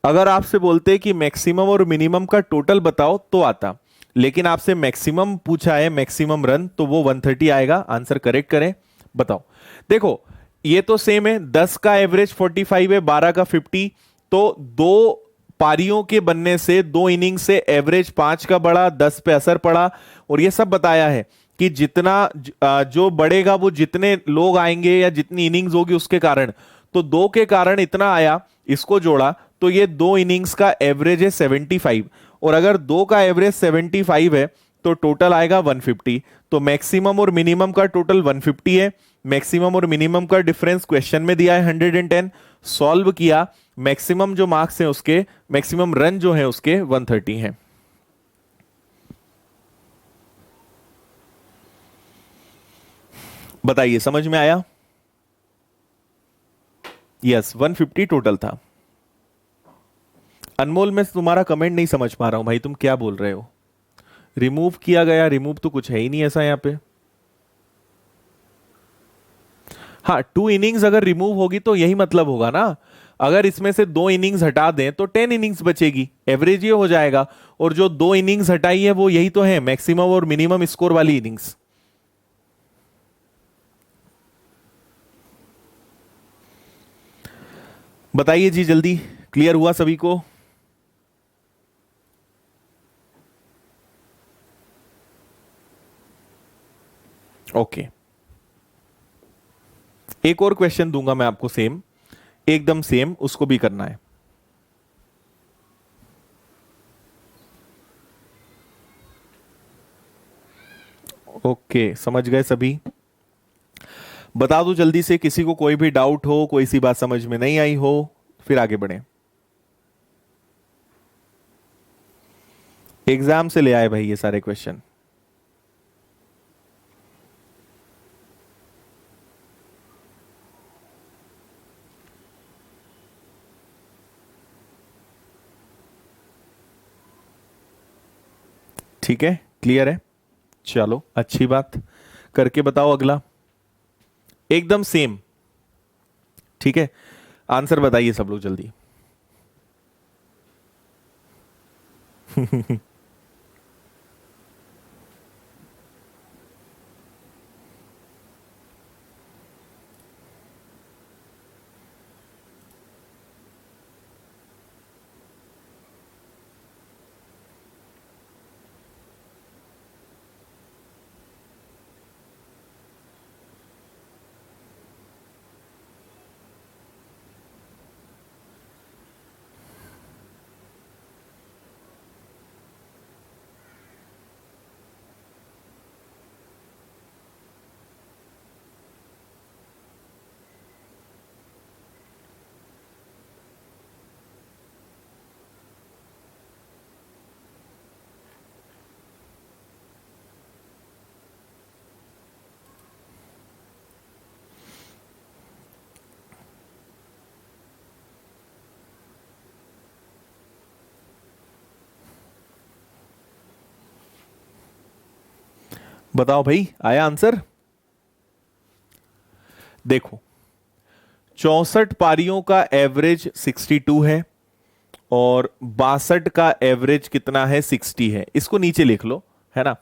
अगर आपसे बोलते कि मैक्सिमम और मिनिमम का टोटल बताओ तो आता, लेकिन आपसे मैक्सिमम पूछा है, मैक्सिमम रन, तो वो 130 आएगा। आंसर करेक्ट करें, बताओ। देखो ये तो सेम है, 10 का एवरेज 45 है, 12 का 50, तो 2 पारियों के बनने से, 2 इनिंग से एवरेज 5 का बढ़ा, 10 पे असर पड़ा। और ये सब बताया है कि जितना जो बढ़ेगा वो जितने लोग आएंगे या जितनी इनिंग्स होगी उसके कारण। तो 2 के कारण इतना आया, इसको जोड़ा तो ये 2 इनिंग्स का एवरेज है 75, और अगर 2 का एवरेज 75 है तो टोटल आएगा 150। तो मैक्सिमम और मिनिमम का टोटल 150 है, मैक्सिमम और मिनिमम का डिफरेंस क्वेश्चन में दिया है 110, सॉल्व किया, मैक्सिमम जो मार्क्स हैं उसके, मैक्सिमम रन जो है उसके 130 हैं। बताइए समझ में आया? यस 150 टोटल था। अनमोल मैं तुम्हारा कमेंट नहीं समझ पा रहा हूं भाई, तुम क्या बोल रहे हो? रिमूव किया गया, रिमूव तो कुछ है ही नहीं ऐसा यहां पे। हाँ 2 इनिंग्स अगर रिमूव होगी तो यही मतलब होगा ना, अगर इसमें से 2 इनिंग्स हटा दें तो 10 इनिंग्स बचेगी, एवरेज ये हो जाएगा। और जो 2 इनिंग्स हटाई है वो यही तो है, मैक्सिमम और मिनिमम स्कोर वाली इनिंग्स। बताइए जी जल्दी, क्लियर हुआ सभी को? ओके एक और क्वेश्चन दूंगा मैं आपको, सेम, एकदम सेम, उसको भी करना है। ओके समझ गए सभी? बता दो जल्दी से, किसी को कोई भी डाउट हो, कोई सी बात समझ में नहीं आई हो, फिर आगे बढ़े। एग्जाम से ले आए भाई ये सारे क्वेश्चन। ठीक है, क्लियर है? चलो अच्छी बात, करके बताओ अगला, एकदम सेम। ठीक है, आंसर बताइए सब लोग जल्दी। बताओ भाई, आया आंसर? देखो 64 पारियों का एवरेज 62 है, और 62 का एवरेज कितना है? 60 है। इसको नीचे लिख लो, है ना,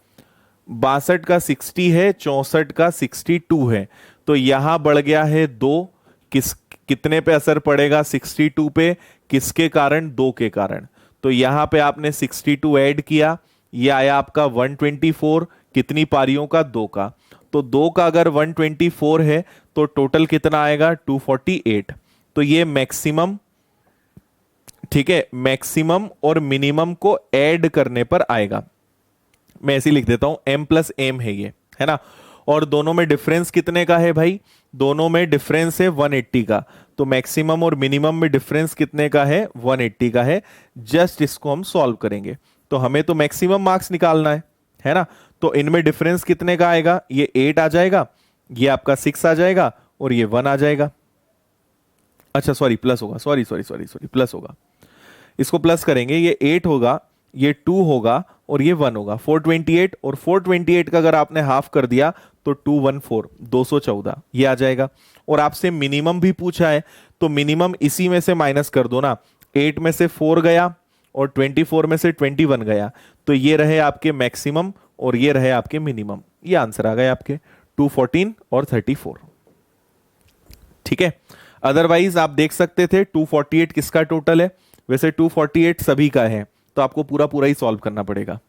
62 का 60 है, 64 का 62 है, तो यहां बढ़ गया है 2। किस कितने पे असर पड़ेगा? 62 पे, किसके कारण? 2 के कारण। तो यहां पे आपने 62 ऐड किया, ये आया आपका 124, कितनी पारियों का? 2 का। तो 2 का अगर 124 है तो टोटल कितना आएगा? 248। तो ये मैक्सिमम, ठीक है, मैक्सिमम और मिनिमम को ऐड करने पर आएगा। मैं ऐसे ही लिख देता हूं, m प्लस एम है ये, है ना। और दोनों में डिफरेंस कितने का है भाई? दोनों में डिफरेंस है 180 का। तो मैक्सिमम और मिनिमम में डिफरेंस कितने का है? 180 का है। जस्ट इसको हम सॉल्व करेंगे, तो हमें तो मैक्सिमम मार्क्स निकालना है ना। तो इनमें डिफरेंस कितने का आएगा? ये 8 आ जाएगा, ये आपका 6 आ जाएगा, और ये 1 आ जाएगा। अच्छा सॉरी, प्लस होगा, sorry sorry sorry sorry, plus होगा। इसको प्लस करेंगे, ये 8 होगा, ये 2 होगा, और ये 1 होगा। 428, और 428 का अगर आपने हाफ कर दिया तो 214, 214 ये आ जाएगा। और आपसे मिनिमम भी पूछा है, तो मिनिमम इसी में से माइनस कर दो ना। 8 में से 4 गया, और 24 में से 21 गया, तो ये रहे आपके मैक्सिमम, और ये रहे आपके मिनिमम। ये आंसर आ गए आपके 214 और 34। ठीक है, अदरवाइज आप देख सकते थे 248 किसका टोटल है, वैसे 248 सभी का है, तो आपको पूरा पूरा ही सॉल्व करना पड़ेगा।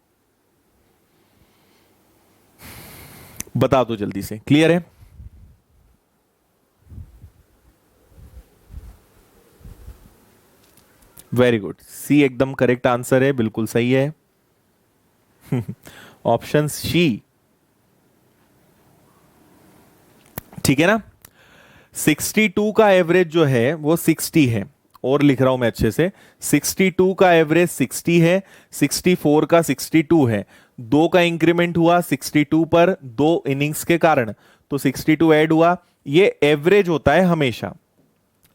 बता दो जल्दी से, क्लियर है? वेरी गुड, सी एकदम करेक्ट आंसर है, बिल्कुल सही है। ऑप्शन सी, ठीक है ना। 62 का एवरेज जो है वो 60 है, और लिख रहा हूं मैं अच्छे से, 62 का एवरेज 60 है, 64 का 62 है, दो का इंक्रीमेंट हुआ 62 पर दो इनिंग्स के कारण, तो 62 ऐड हुआ। ये एवरेज होता है हमेशा,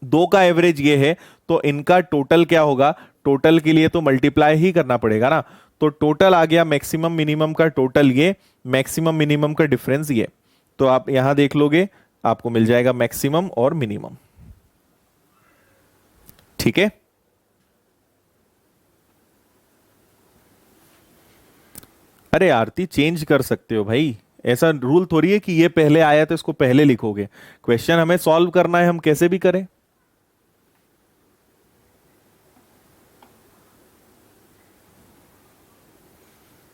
दो का एवरेज ये है, तो इनका टोटल क्या होगा, टोटल के लिए तो मल्टीप्लाई ही करना पड़ेगा ना, तो टोटल आ गया मैक्सिमम मिनिमम का टोटल ये, मैक्सिमम मिनिमम का डिफरेंस ये, तो आप यहां देख लोगे आपको मिल जाएगा मैक्सिमम और मिनिमम। ठीक है, अरे आरती चेंज कर सकते हो भाई, ऐसा रूल थोड़ी है कि ये पहले आया तो इसको पहले लिखोगे, क्वेश्चन हमें सॉल्व करना है, हम कैसे भी करें।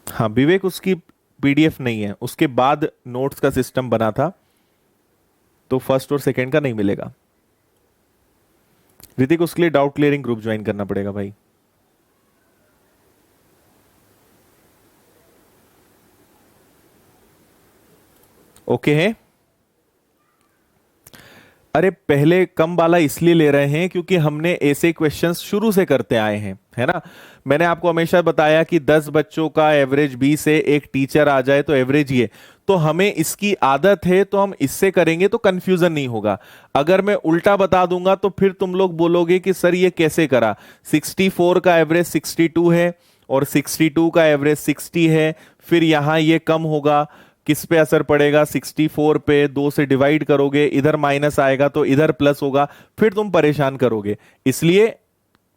हाँ विवेक, उसकी पीडीएफ नहीं है, उसके बाद नोट्स का सिस्टम बना था, तो फर्स्ट और सेकंड का नहीं मिलेगा। ऋतिक, उसके लिए डाउट क्लियरिंग ग्रुप ज्वाइन करना पड़ेगा भाई। ओके है, अरे पहले कम वाला इसलिए ले रहे हैं क्योंकि हमने ऐसे क्वेश्चंस शुरू से करते आए हैं, है ना। मैंने आपको हमेशा बताया कि 10 बच्चों का एवरेज 20 से एक टीचर आ जाए तो एवरेज ये, तो हमें इसकी आदत है, तो हम इससे करेंगे तो कंफ्यूजन नहीं होगा। अगर मैं उल्टा बता दूंगा तो फिर तुम लोग बोलोगे कि सर ये कैसे करा, 64 का एवरेज 62 है और 62 का एवरेज 60 है, फिर यहां ये कम होगा, किस पे असर पड़ेगा, 64 पे, 2 से डिवाइड करोगे, इधर माइनस आएगा तो इधर प्लस होगा, फिर तुम परेशान करोगे। इसलिए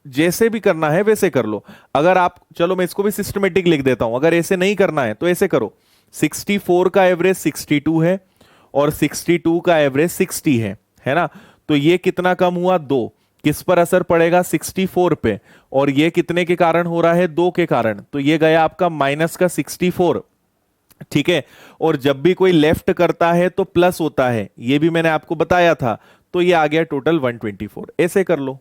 जैसे भी करना है वैसे कर लो। अगर आप, चलो मैं इसको भी सिस्टमेटिक लिख देता हूं, अगर ऐसे नहीं करना है तो ऐसे करो, 64 का एवरेज 62 है और 62 का एवरेज 60 है ना, तो ये कितना कम हुआ, 2, किस पर असर पड़ेगा, 64 पे, और ये कितने के कारण हो रहा है, 2 के कारण, तो ये गया आपका माइनस का 64। ठीक है, और जब भी कोई लेफ्ट करता है तो प्लस होता है, ये भी मैंने आपको बताया था, तो ये आ गया टोटल 124। ऐसे कर लो,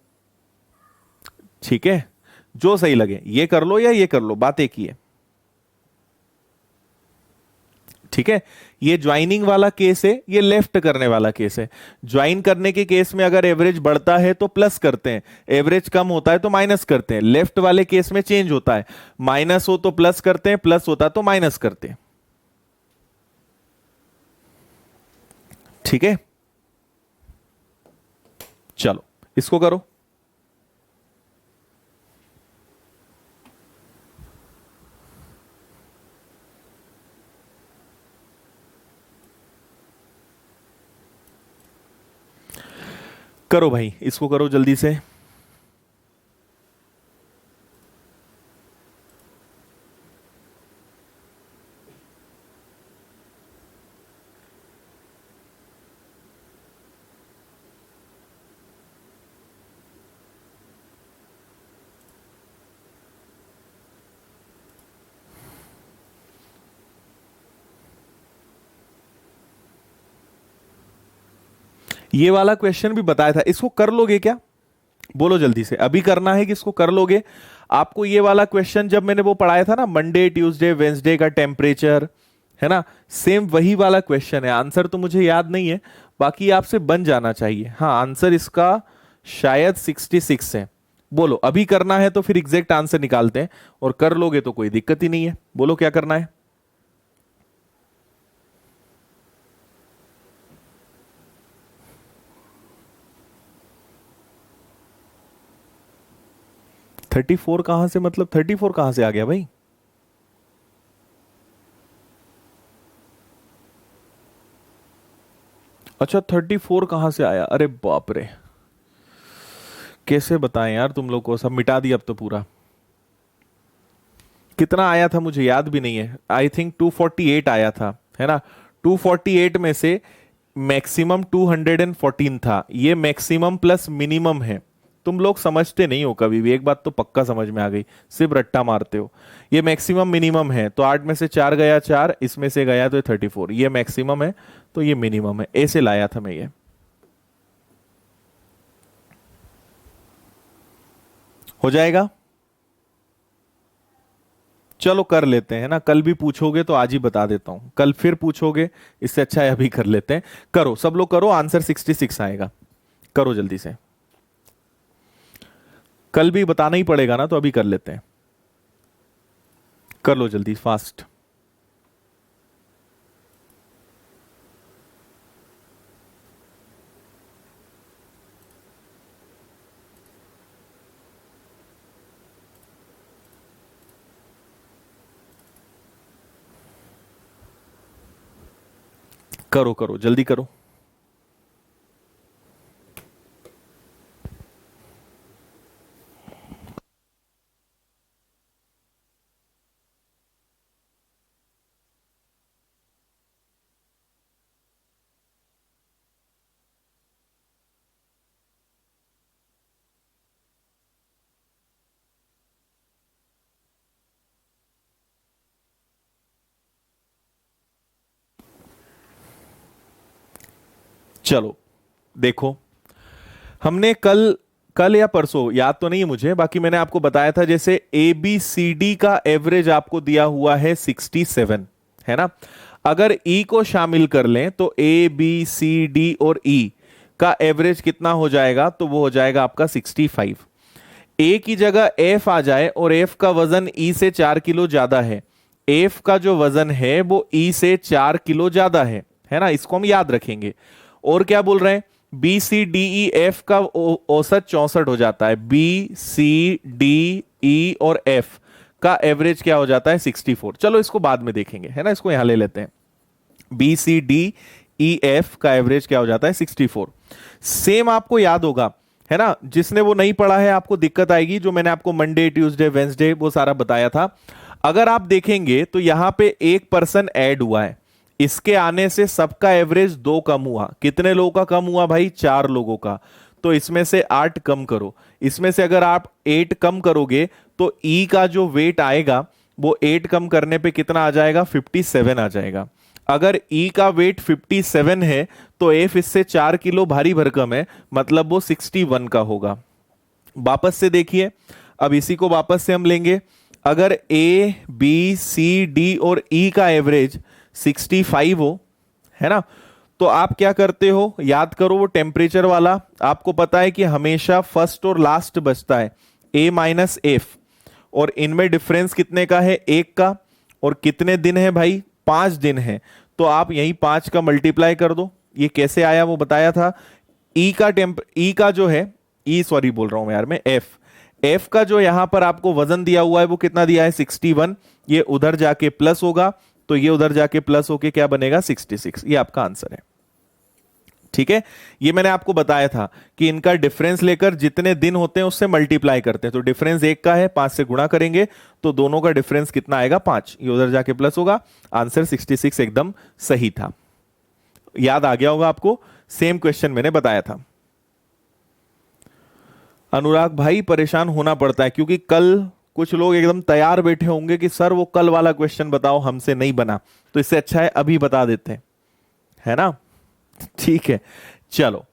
ठीक है, जो सही लगे, ये कर लो या ये कर लो, बात एक ही है। ठीक है, ये ज्वाइनिंग वाला केस है, ये लेफ्ट करने वाला केस है। ज्वाइन करने के केस में अगर एवरेज बढ़ता है तो प्लस करते हैं, एवरेज कम होता है तो माइनस करते हैं। लेफ्ट वाले केस में चेंज होता है, माइनस हो तो प्लस करते हैं, प्लस होता तो माइनस करते हैं। ठीक है, चलो इसको करो। करो भाई, इसको करो जल्दी से। ये वाला क्वेश्चन भी बताया था, इसको कर लोगे क्या, बोलो जल्दी से, अभी करना है कि इसको कर लोगे। आपको ये वाला क्वेश्चन जब मैंने वो पढ़ाया था ना, मंडे ट्यूसडे वेंसडे का टेम्परेचर, है ना, सेम वही वाला क्वेश्चन है। आंसर तो मुझे याद नहीं है, बाकी आपसे बन जाना चाहिए। हाँ आंसर इसका शायद 66 है। बोलो अभी करना है तो फिर एग्जैक्ट आंसर निकालते हैं, और कर लोगे तो कोई दिक्कत ही नहीं है। बोलो क्या करना है। 34 कहां से, मतलब 34 कहां से आ गया भाई। अच्छा 34 कहां से आया, अरे बाप रे, कैसे बताएं यार तुम लोग को, सब मिटा दिया अब तो पूरा। कितना आया था मुझे याद भी नहीं है, आई थिंक 248 आया था, है ना। 248 में से मैक्सिमम 214 था, ये मैक्सिमम प्लस मिनिमम है। तुम लोग समझते नहीं हो कभी भी, एक बात तो पक्का समझ में आ गई, सिर्फ रट्टा मारते हो। ये मैक्सिमम मिनिमम है, तो 8 में से 4 गया, 4 इसमें से गया तो ये 34, ये मैक्सिमम है तो ये मिनिमम है, ऐसे लाया था मैं ये। हो जाएगा? चलो कर लेते हैं ना, कल भी पूछोगे तो आज ही बता देता हूं, कल फिर पूछोगे, इससे अच्छा है अभी कर लेते हैं। करो सब लोग करो, आंसर 66 आएगा। करो जल्दी से, कल भी बताना ही पड़ेगा ना, तो अभी कर लेते हैं। कर लो जल्दी फास्ट। करो करो जल्दी करो। चलो देखो, हमने कल, कल या परसों याद तो नहीं है मुझे, बाकी मैंने आपको बताया था जैसे ए बी सी डी का एवरेज आपको दिया हुआ है 67, है ना। अगर ई को शामिल कर लें तो ए बी सी डी और ई का एवरेज कितना हो जाएगा, तो वो हो जाएगा आपका 65। ए की जगह एफ आ जाए और एफ का वजन ई से 4 किलो ज्यादा है, एफ का जो वजन है वो ई से 4 किलो ज्यादा है ना, इसको हम याद रखेंगे। और क्या बोल रहे हैं, B C D E F का औसत 64 हो जाता है, बी सी डी ई और एफ का एवरेज क्या हो जाता है 64। चलो इसको बाद में देखेंगे, है ना, इसको यहां ले लेते हैं। B C D E F का एवरेज क्या हो जाता है 64। सेम आपको याद होगा, है ना, जिसने वो नहीं पढ़ा है आपको दिक्कत आएगी, जो मैंने आपको मंडे ट्यूसडे वेंसडे वो सारा बताया था। अगर आप देखेंगे तो यहां पे एक पर्सन ऐड हुआ है, इसके आने से सबका एवरेज 2 कम हुआ। कितने लोगों का कम हुआ भाई, 4 लोगों का। तो इसमें से 8 कम करो, इसमें से अगर आप 8 कम करोगे तो ई का जो वेट आएगा वो 8 कम करने पे कितना आ जाएगा, 57 आ जाएगा। अगर ई का वेट 57 है तो एफ इससे 4 किलो भारी भरकम है, मतलब वो 61 का होगा। वापस से देखिए, अब इसी को वापस से हम लेंगे। अगर ए बी सी डी और ई का एवरेज 65 हो, है ना, तो आप क्या करते हो, याद करो वो टेम्परेचर वाला, आपको पता है कि हमेशा फर्स्ट और लास्ट बचता है ए माइनस एफ, और इनमें डिफरेंस कितने का है, 1 का। और कितने दिन है भाई, 5 दिन है। तो आप यही 5 का मल्टीप्लाई कर दो। ये कैसे आया वो बताया था। ई का जो है, ई सॉरी बोल रहा हूं मैं यार, मैं एफ, एफ का जो यहां पर आपको वजन दिया हुआ है वो कितना दिया है 61। ये उधर जाके प्लस होगा, तो ये उधर जाके प्लस होके क्या बनेगा 66। ये आपका आंसर है, ठीक है। ये मैंने आपको बताया था कि इनका डिफरेंस लेकर जितने दिन होते हैं उससे मल्टीप्लाई करते हैं। तो डिफरेंस 1 का है, 5 से गुणा करेंगे तो दोनों का डिफरेंस कितना आएगा, 5। ये उधर जाके प्लस होगा। आंसर 66 एकदम सही था। याद आ गया होगा आपको, सेम क्वेश्चन मैंने बताया था। अनुराग भाई परेशान होना पड़ता है क्योंकि कल कुछ लोग एकदम तैयार बैठे होंगे कि सर वो कल वाला क्वेश्चन बताओ, हमसे नहीं बना, तो इससे अच्छा है अभी बता देते हैं, है ना। ठीक है, चलो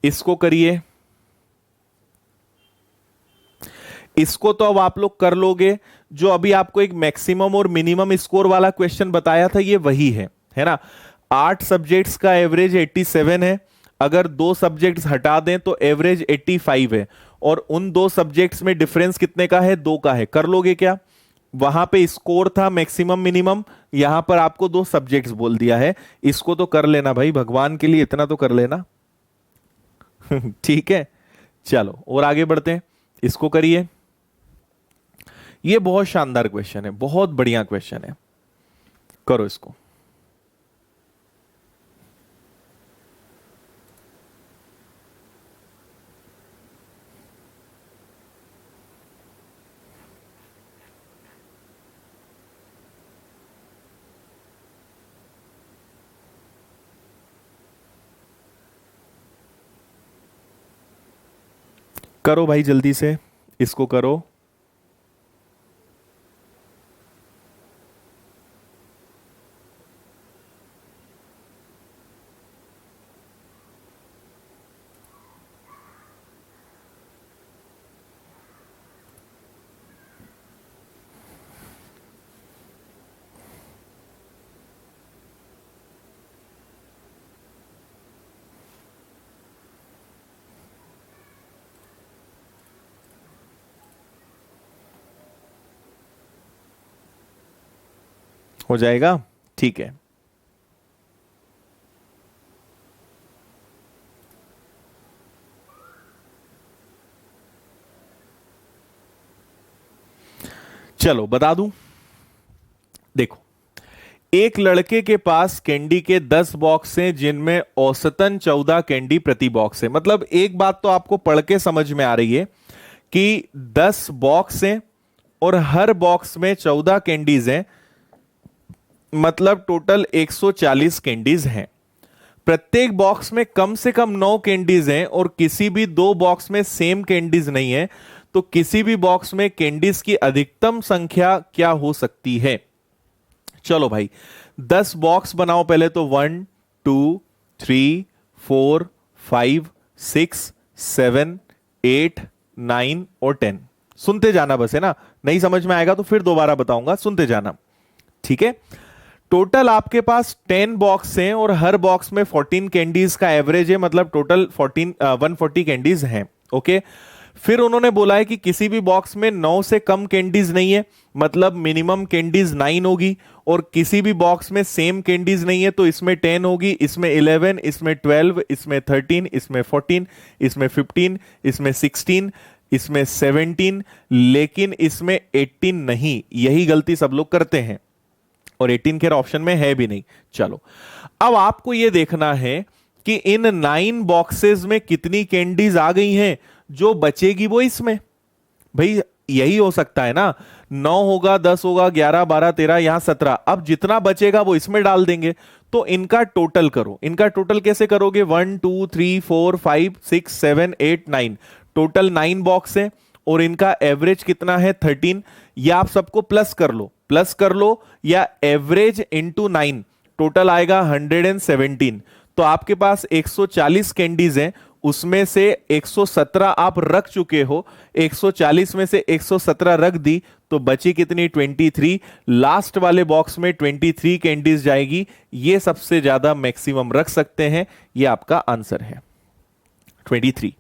इसको करिए। इसको तो अब आप लोग कर लोगे। जो अभी आपको एक मैक्सिमम और मिनिमम स्कोर वाला क्वेश्चन बताया था ये वही है ना। 8 सब्जेक्ट्स का एवरेज 87 है, अगर 2 सब्जेक्ट्स हटा दें तो एवरेज 85 है, और उन 2 सब्जेक्ट्स में डिफरेंस कितने का है, 2 का है। कर लोगे क्या, वहां पे स्कोर था मैक्सिमम मिनिमम, यहां पर आपको 2 सब्जेक्ट्स बोल दिया है। इसको तो कर लेना भाई, भगवान के लिए इतना तो कर लेना। ठीक है, चलो और आगे बढ़ते हैं, इसको करिए। ये बहुत शानदार क्वेश्चन है, बहुत बढ़िया क्वेश्चन है, करो इसको। करो भाई जल्दी से, इसको करो। हो जाएगा, ठीक है। चलो बता दूं, देखो, एक लड़के के पास कैंडी के 10 बॉक्स हैं जिनमें औसतन 14 कैंडी प्रति बॉक्स है। मतलब एक बात तो आपको पढ़ के समझ में आ रही है कि 10 बॉक्स हैं और हर बॉक्स में 14 कैंडीज हैं, मतलब टोटल 140 कैंडीज हैं। प्रत्येक बॉक्स में कम से कम 9 कैंडीज हैं और किसी भी दो बॉक्स में सेम कैंडीज नहीं है, तो किसी भी बॉक्स में कैंडीज की अधिकतम संख्या क्या हो सकती है? चलो भाई, 10 बॉक्स बनाओ पहले तो। 1 2 3 4 5 6 7 8 9 और 10। सुनते जाना बस, है ना, नहीं समझ में आएगा तो फिर दोबारा बताऊंगा, सुनते जाना, ठीक है। टोटल आपके पास 10 बॉक्स हैं और हर बॉक्स में 14 कैंडीज का एवरेज है, मतलब टोटल 140 कैंडीज हैं। ओके, फिर उन्होंने बोला है कि किसी भी बॉक्स में 9 से कम कैंडीज नहीं है, मतलब मिनिमम कैंडीज 9 होगी, और किसी भी बॉक्स में सेम कैंडीज नहीं है, तो इसमें 10 होगी, इसमें 11, इसमें 12, इसमें 13, इसमें 14, इसमें 15, इसमें 16, इसमें 17, लेकिन इसमें 18 नहीं। यही गलती सब लोग करते हैं, और 18 के ऑप्शन में है भी नहीं। चलो, अब आपको यह देखना है कि इन 9 बॉक्सेस में कितनी कैंडीज आ गई हैं, जो बचेगी वो इसमें। भाई यही हो सकता है ना, 9 होगा, 10 होगा, 11, 12, 13, यहां 17, अब जितना बचेगा वो इसमें डाल देंगे। तो इनका टोटल करो। इनका टोटल कैसे करोगे? 1 2 3 4 5 6 7 8 9, टोटल 9 बॉक्स है और इनका एवरेज कितना है? 13। या आप सबको प्लस कर लो, प्लस कर लो, या एवरेज इंटू 9, टोटल आएगा 117। तो आपके पास 140 कैंडीज हैं, उसमें से 117 आप रख चुके हो, 140 में से 117 रख दी, तो बची कितनी? 23। लास्ट वाले बॉक्स में 23 कैंडीज जाएगी। ये सबसे ज्यादा मैक्सिमम रख सकते हैं, ये आपका आंसर है 23।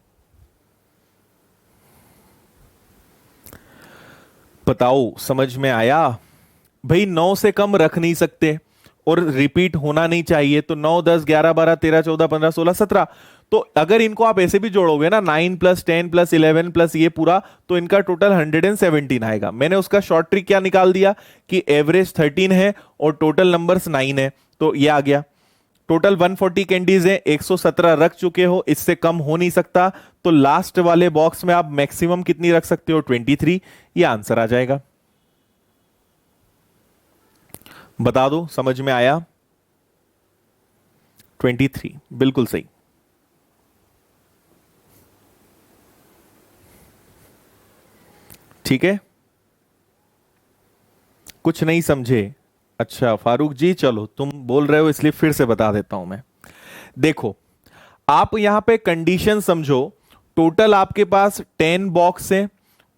बताओ समझ में आया? भाई 9 से कम रख नहीं सकते और रिपीट होना नहीं चाहिए, तो 9 10 11 12 13 14 15 16 17। तो अगर इनको आप ऐसे भी जोड़ोगे ना, 9 प्लस 10 प्लस 11 प्लस ये पूरा, तो इनका टोटल 117 आएगा। मैंने उसका शॉर्ट ट्रिक क्या निकाल दिया कि एवरेज 13 है और टोटल नंबर्स 9 है, तो ये आ गया। टोटल 140 कैंडीज है, 117 रख चुके हो, इससे कम हो नहीं सकता, तो लास्ट वाले बॉक्स में आप मैक्सिमम कितनी रख सकते हो? 23। ये आंसर आ जाएगा। बता दो समझ में आया? 23 बिल्कुल सही। ठीक है, कुछ नहीं समझे? अच्छा फारूक जी, चलो तुम बोल रहे हो इसलिए फिर से बता देता हूं मैं। देखो, आप यहां पे कंडीशन समझो। टोटल आपके पास 10 बॉक्स है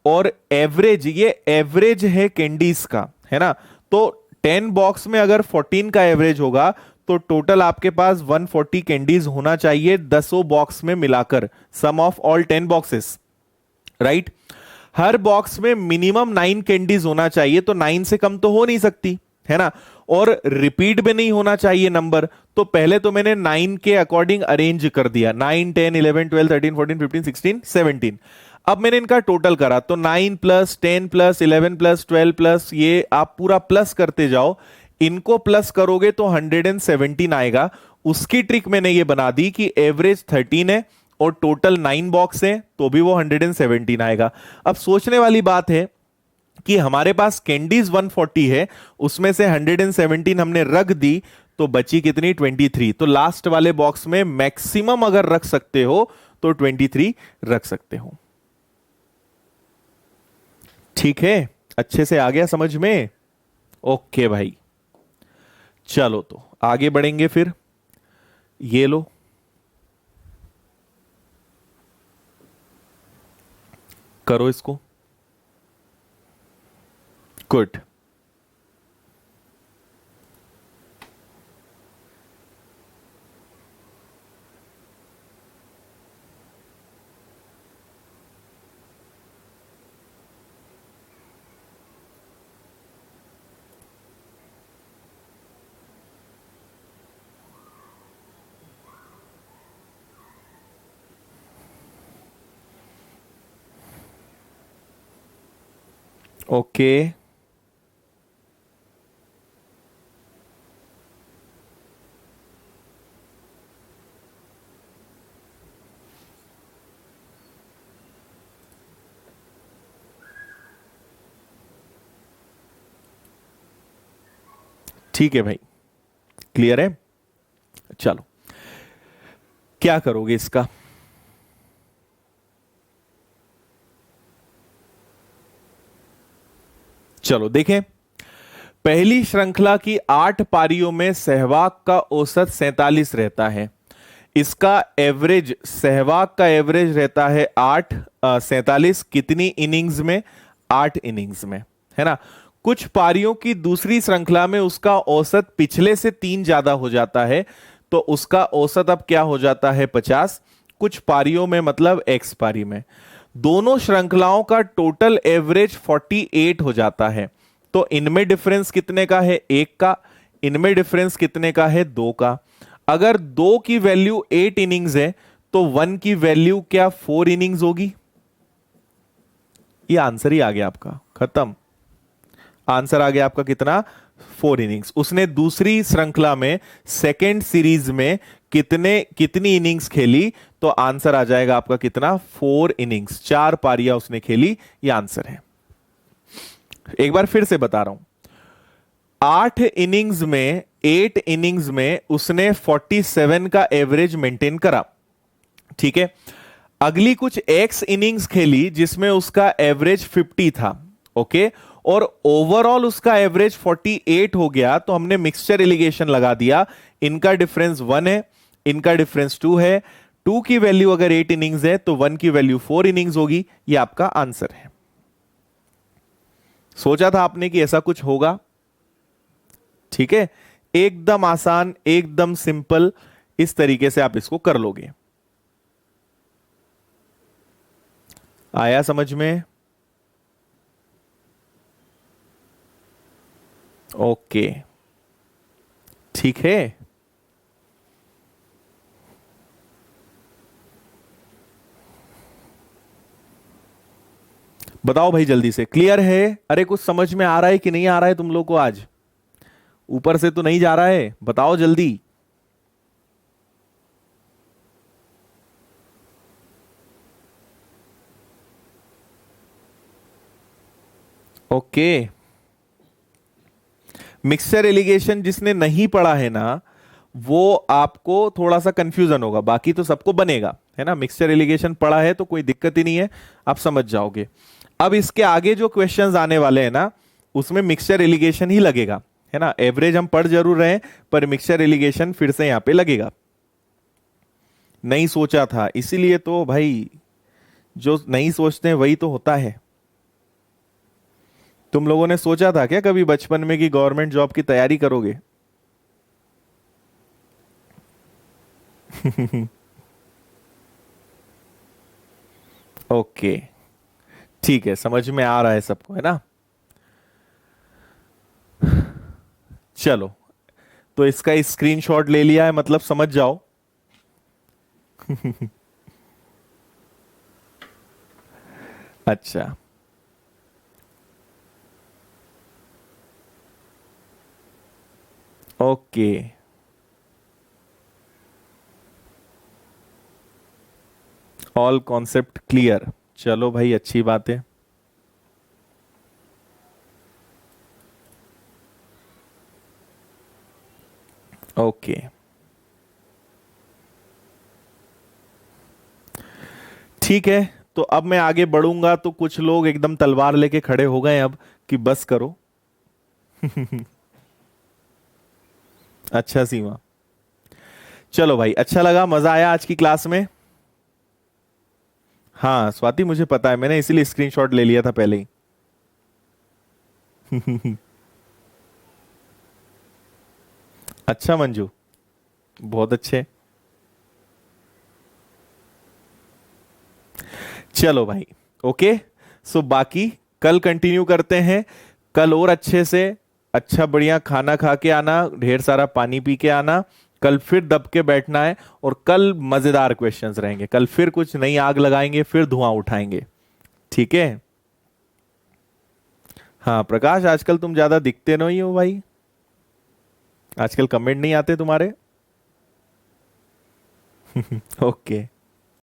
और एवरेज, ये एवरेज है कैंडीज का, है ना। तो 10 बॉक्स में अगर 14 का एवरेज होगा, तो टोटल आपके पास 140 कैंडीज होना चाहिए 10 बॉक्स में मिलाकर, sum of all 10 boxes, right. हर बॉक्स में मिनिमम 9 कैंडीज होना चाहिए, तो 9 से कम तो हो नहीं सकती, है ना। और रिपीट भी नहीं होना चाहिए नंबर, तो पहले तो मैंने 9 के अकॉर्डिंग अरेंज कर दिया, 9 10 11 12 13 14 15 16 17। अब मैंने इनका टोटल करा, तो 9 प्लस 10 प्लस 11 प्लस 12 प्लस, ये आप पूरा प्लस करते जाओ। इनको प्लस करोगे तो 117 आएगा। उसकी ट्रिक मैंने ये बना दी कि एवरेज 13 है और टोटल 9 बॉक्स है, तो भी वो 117 आएगा। अब सोचने वाली बात है कि हमारे पास कैंडीज 140 है, उसमें से 117 हमने रख दी, तो बची कितनी? 23। तो लास्ट वाले बॉक्स में मैक्सिमम अगर रख सकते हो तो 23 रख सकते हो। ठीक है, अच्छे से आ गया समझ में? ओके भाई, चलो तो आगे बढ़ेंगे फिर। ये लो, करो इसको। गुड। ओके, ठीक है भाई, क्लियर है। चलो, क्या करोगे इसका? चलो देखें, पहली श्रृंखला की 8 पारियों में सहवाग का औसत 47 रहता है। इसका एवरेज, सहवाग का एवरेज रहता है 8, 47 कितनी इनिंग्स में? 8 इनिंग्स में, है ना। कुछ पारियों की दूसरी श्रृंखला में उसका औसत पिछले से 3 ज्यादा हो जाता है, तो उसका औसत अब क्या हो जाता है? 50। कुछ पारियों में मतलब एक्स पारी में, दोनों श्रृंखलाओं का टोटल एवरेज 48 हो जाता है। तो इनमें डिफरेंस कितने का है? 1 का। इनमें डिफरेंस कितने का है? 2 का। अगर 2 की वैल्यू 8 इनिंग्स है तो 1 की वैल्यू क्या 4 इनिंग्स होगी? ये आंसर ही आ गया आपका, खत्म। आंसर आ गया आपका कितना? 4 इनिंग्स। उसने दूसरी श्रृंखला में, सेकेंड सीरीज में कितनी इनिंग्स खेली? तो आंसर आ जाएगा आपका कितना? 4 इनिंग्स। 4 पारियां उसने खेली, ये आंसर है। एक बार फिर से बता रहा हूं, 8 इनिंग्स में, 8 इनिंग्स में उसने 47 का एवरेज मेंटेन करा, ठीक है। अगली कुछ एक्स इनिंग्स खेली जिसमें उसका एवरेज 50 था, ओके, और ओवरऑल उसका एवरेज 48 हो गया, तो हमने मिक्सचर एलिगेशन लगा दिया। इनका डिफरेंस 1 है, इनका डिफरेंस 2 है। 2 की वैल्यू अगर 8 इनिंग्स है तो 1 की वैल्यू 4 इनिंग्स होगी। ये आपका आंसर है। सोचा था आपने कि ऐसा कुछ होगा? ठीक है, एकदम आसान, एकदम सिंपल, इस तरीके से आप इसको कर लोगे। आया समझ में? ओके, ठीक है। बताओ भाई जल्दी से, क्लियर है? अरे कुछ समझ में आ रहा है कि नहीं आ रहा है तुम लोग को? आज ऊपर से तो नहीं जा रहा है, बताओ जल्दी। ओके, मिक्सचर एलिगेशन जिसने नहीं पढ़ा है ना, वो आपको थोड़ा सा कंफ्यूजन होगा, बाकी तो सबको बनेगा, है ना। मिक्सचर एलिगेशन पढ़ा है तो कोई दिक्कत ही नहीं है, आप समझ जाओगे। अब इसके आगे जो क्वेश्चंस आने वाले हैं ना, उसमें मिक्सचर एलिगेशन ही लगेगा, है ना। एवरेज हम पढ़ जरूर रहे हैं, पर मिक्सचर एलिगेशन फिर से यहां पे लगेगा। नहीं सोचा था, इसीलिए तो भाई, जो नहीं सोचते हैं वही तो होता है। तुम लोगों ने सोचा था क्या कभी बचपन में कि गवर्नमेंट जॉब की तैयारी करोगे? ओके, ठीक है, समझ में आ रहा है सबको, है ना। चलो, तो इसका स्क्रीनशॉट ले लिया है, मतलब समझ जाओ। अच्छा, ओके, ऑल कॉन्सेप्ट क्लियर। चलो भाई, अच्छी बात है। ओके, ठीक है। तो अब मैं आगे बढ़ूंगा तो कुछ लोग एकदम तलवार लेके खड़े हो गए अब, कि बस करो। अच्छा सीमा, चलो भाई, अच्छा लगा, मजा आया आज की क्लास में। हाँ स्वाति, मुझे पता है, मैंने इसीलिए स्क्रीनशॉट ले लिया था पहले ही। अच्छा मंजू, बहुत अच्छे। चलो भाई, ओके। सो बाकी कल कंटिन्यू करते हैं। कल और अच्छे से, अच्छा बढ़िया खाना खा के आना, ढेर सारा पानी पी के आना। कल फिर दब के बैठना है, और कल मजेदार क्वेश्चंस रहेंगे। कल फिर कुछ नई आग लगाएंगे, फिर धुआं उठाएंगे, ठीक है। हाँ प्रकाश, आजकल तुम ज्यादा दिखते नहीं हो भाई, आजकल कमेंट नहीं आते तुम्हारे। ओके।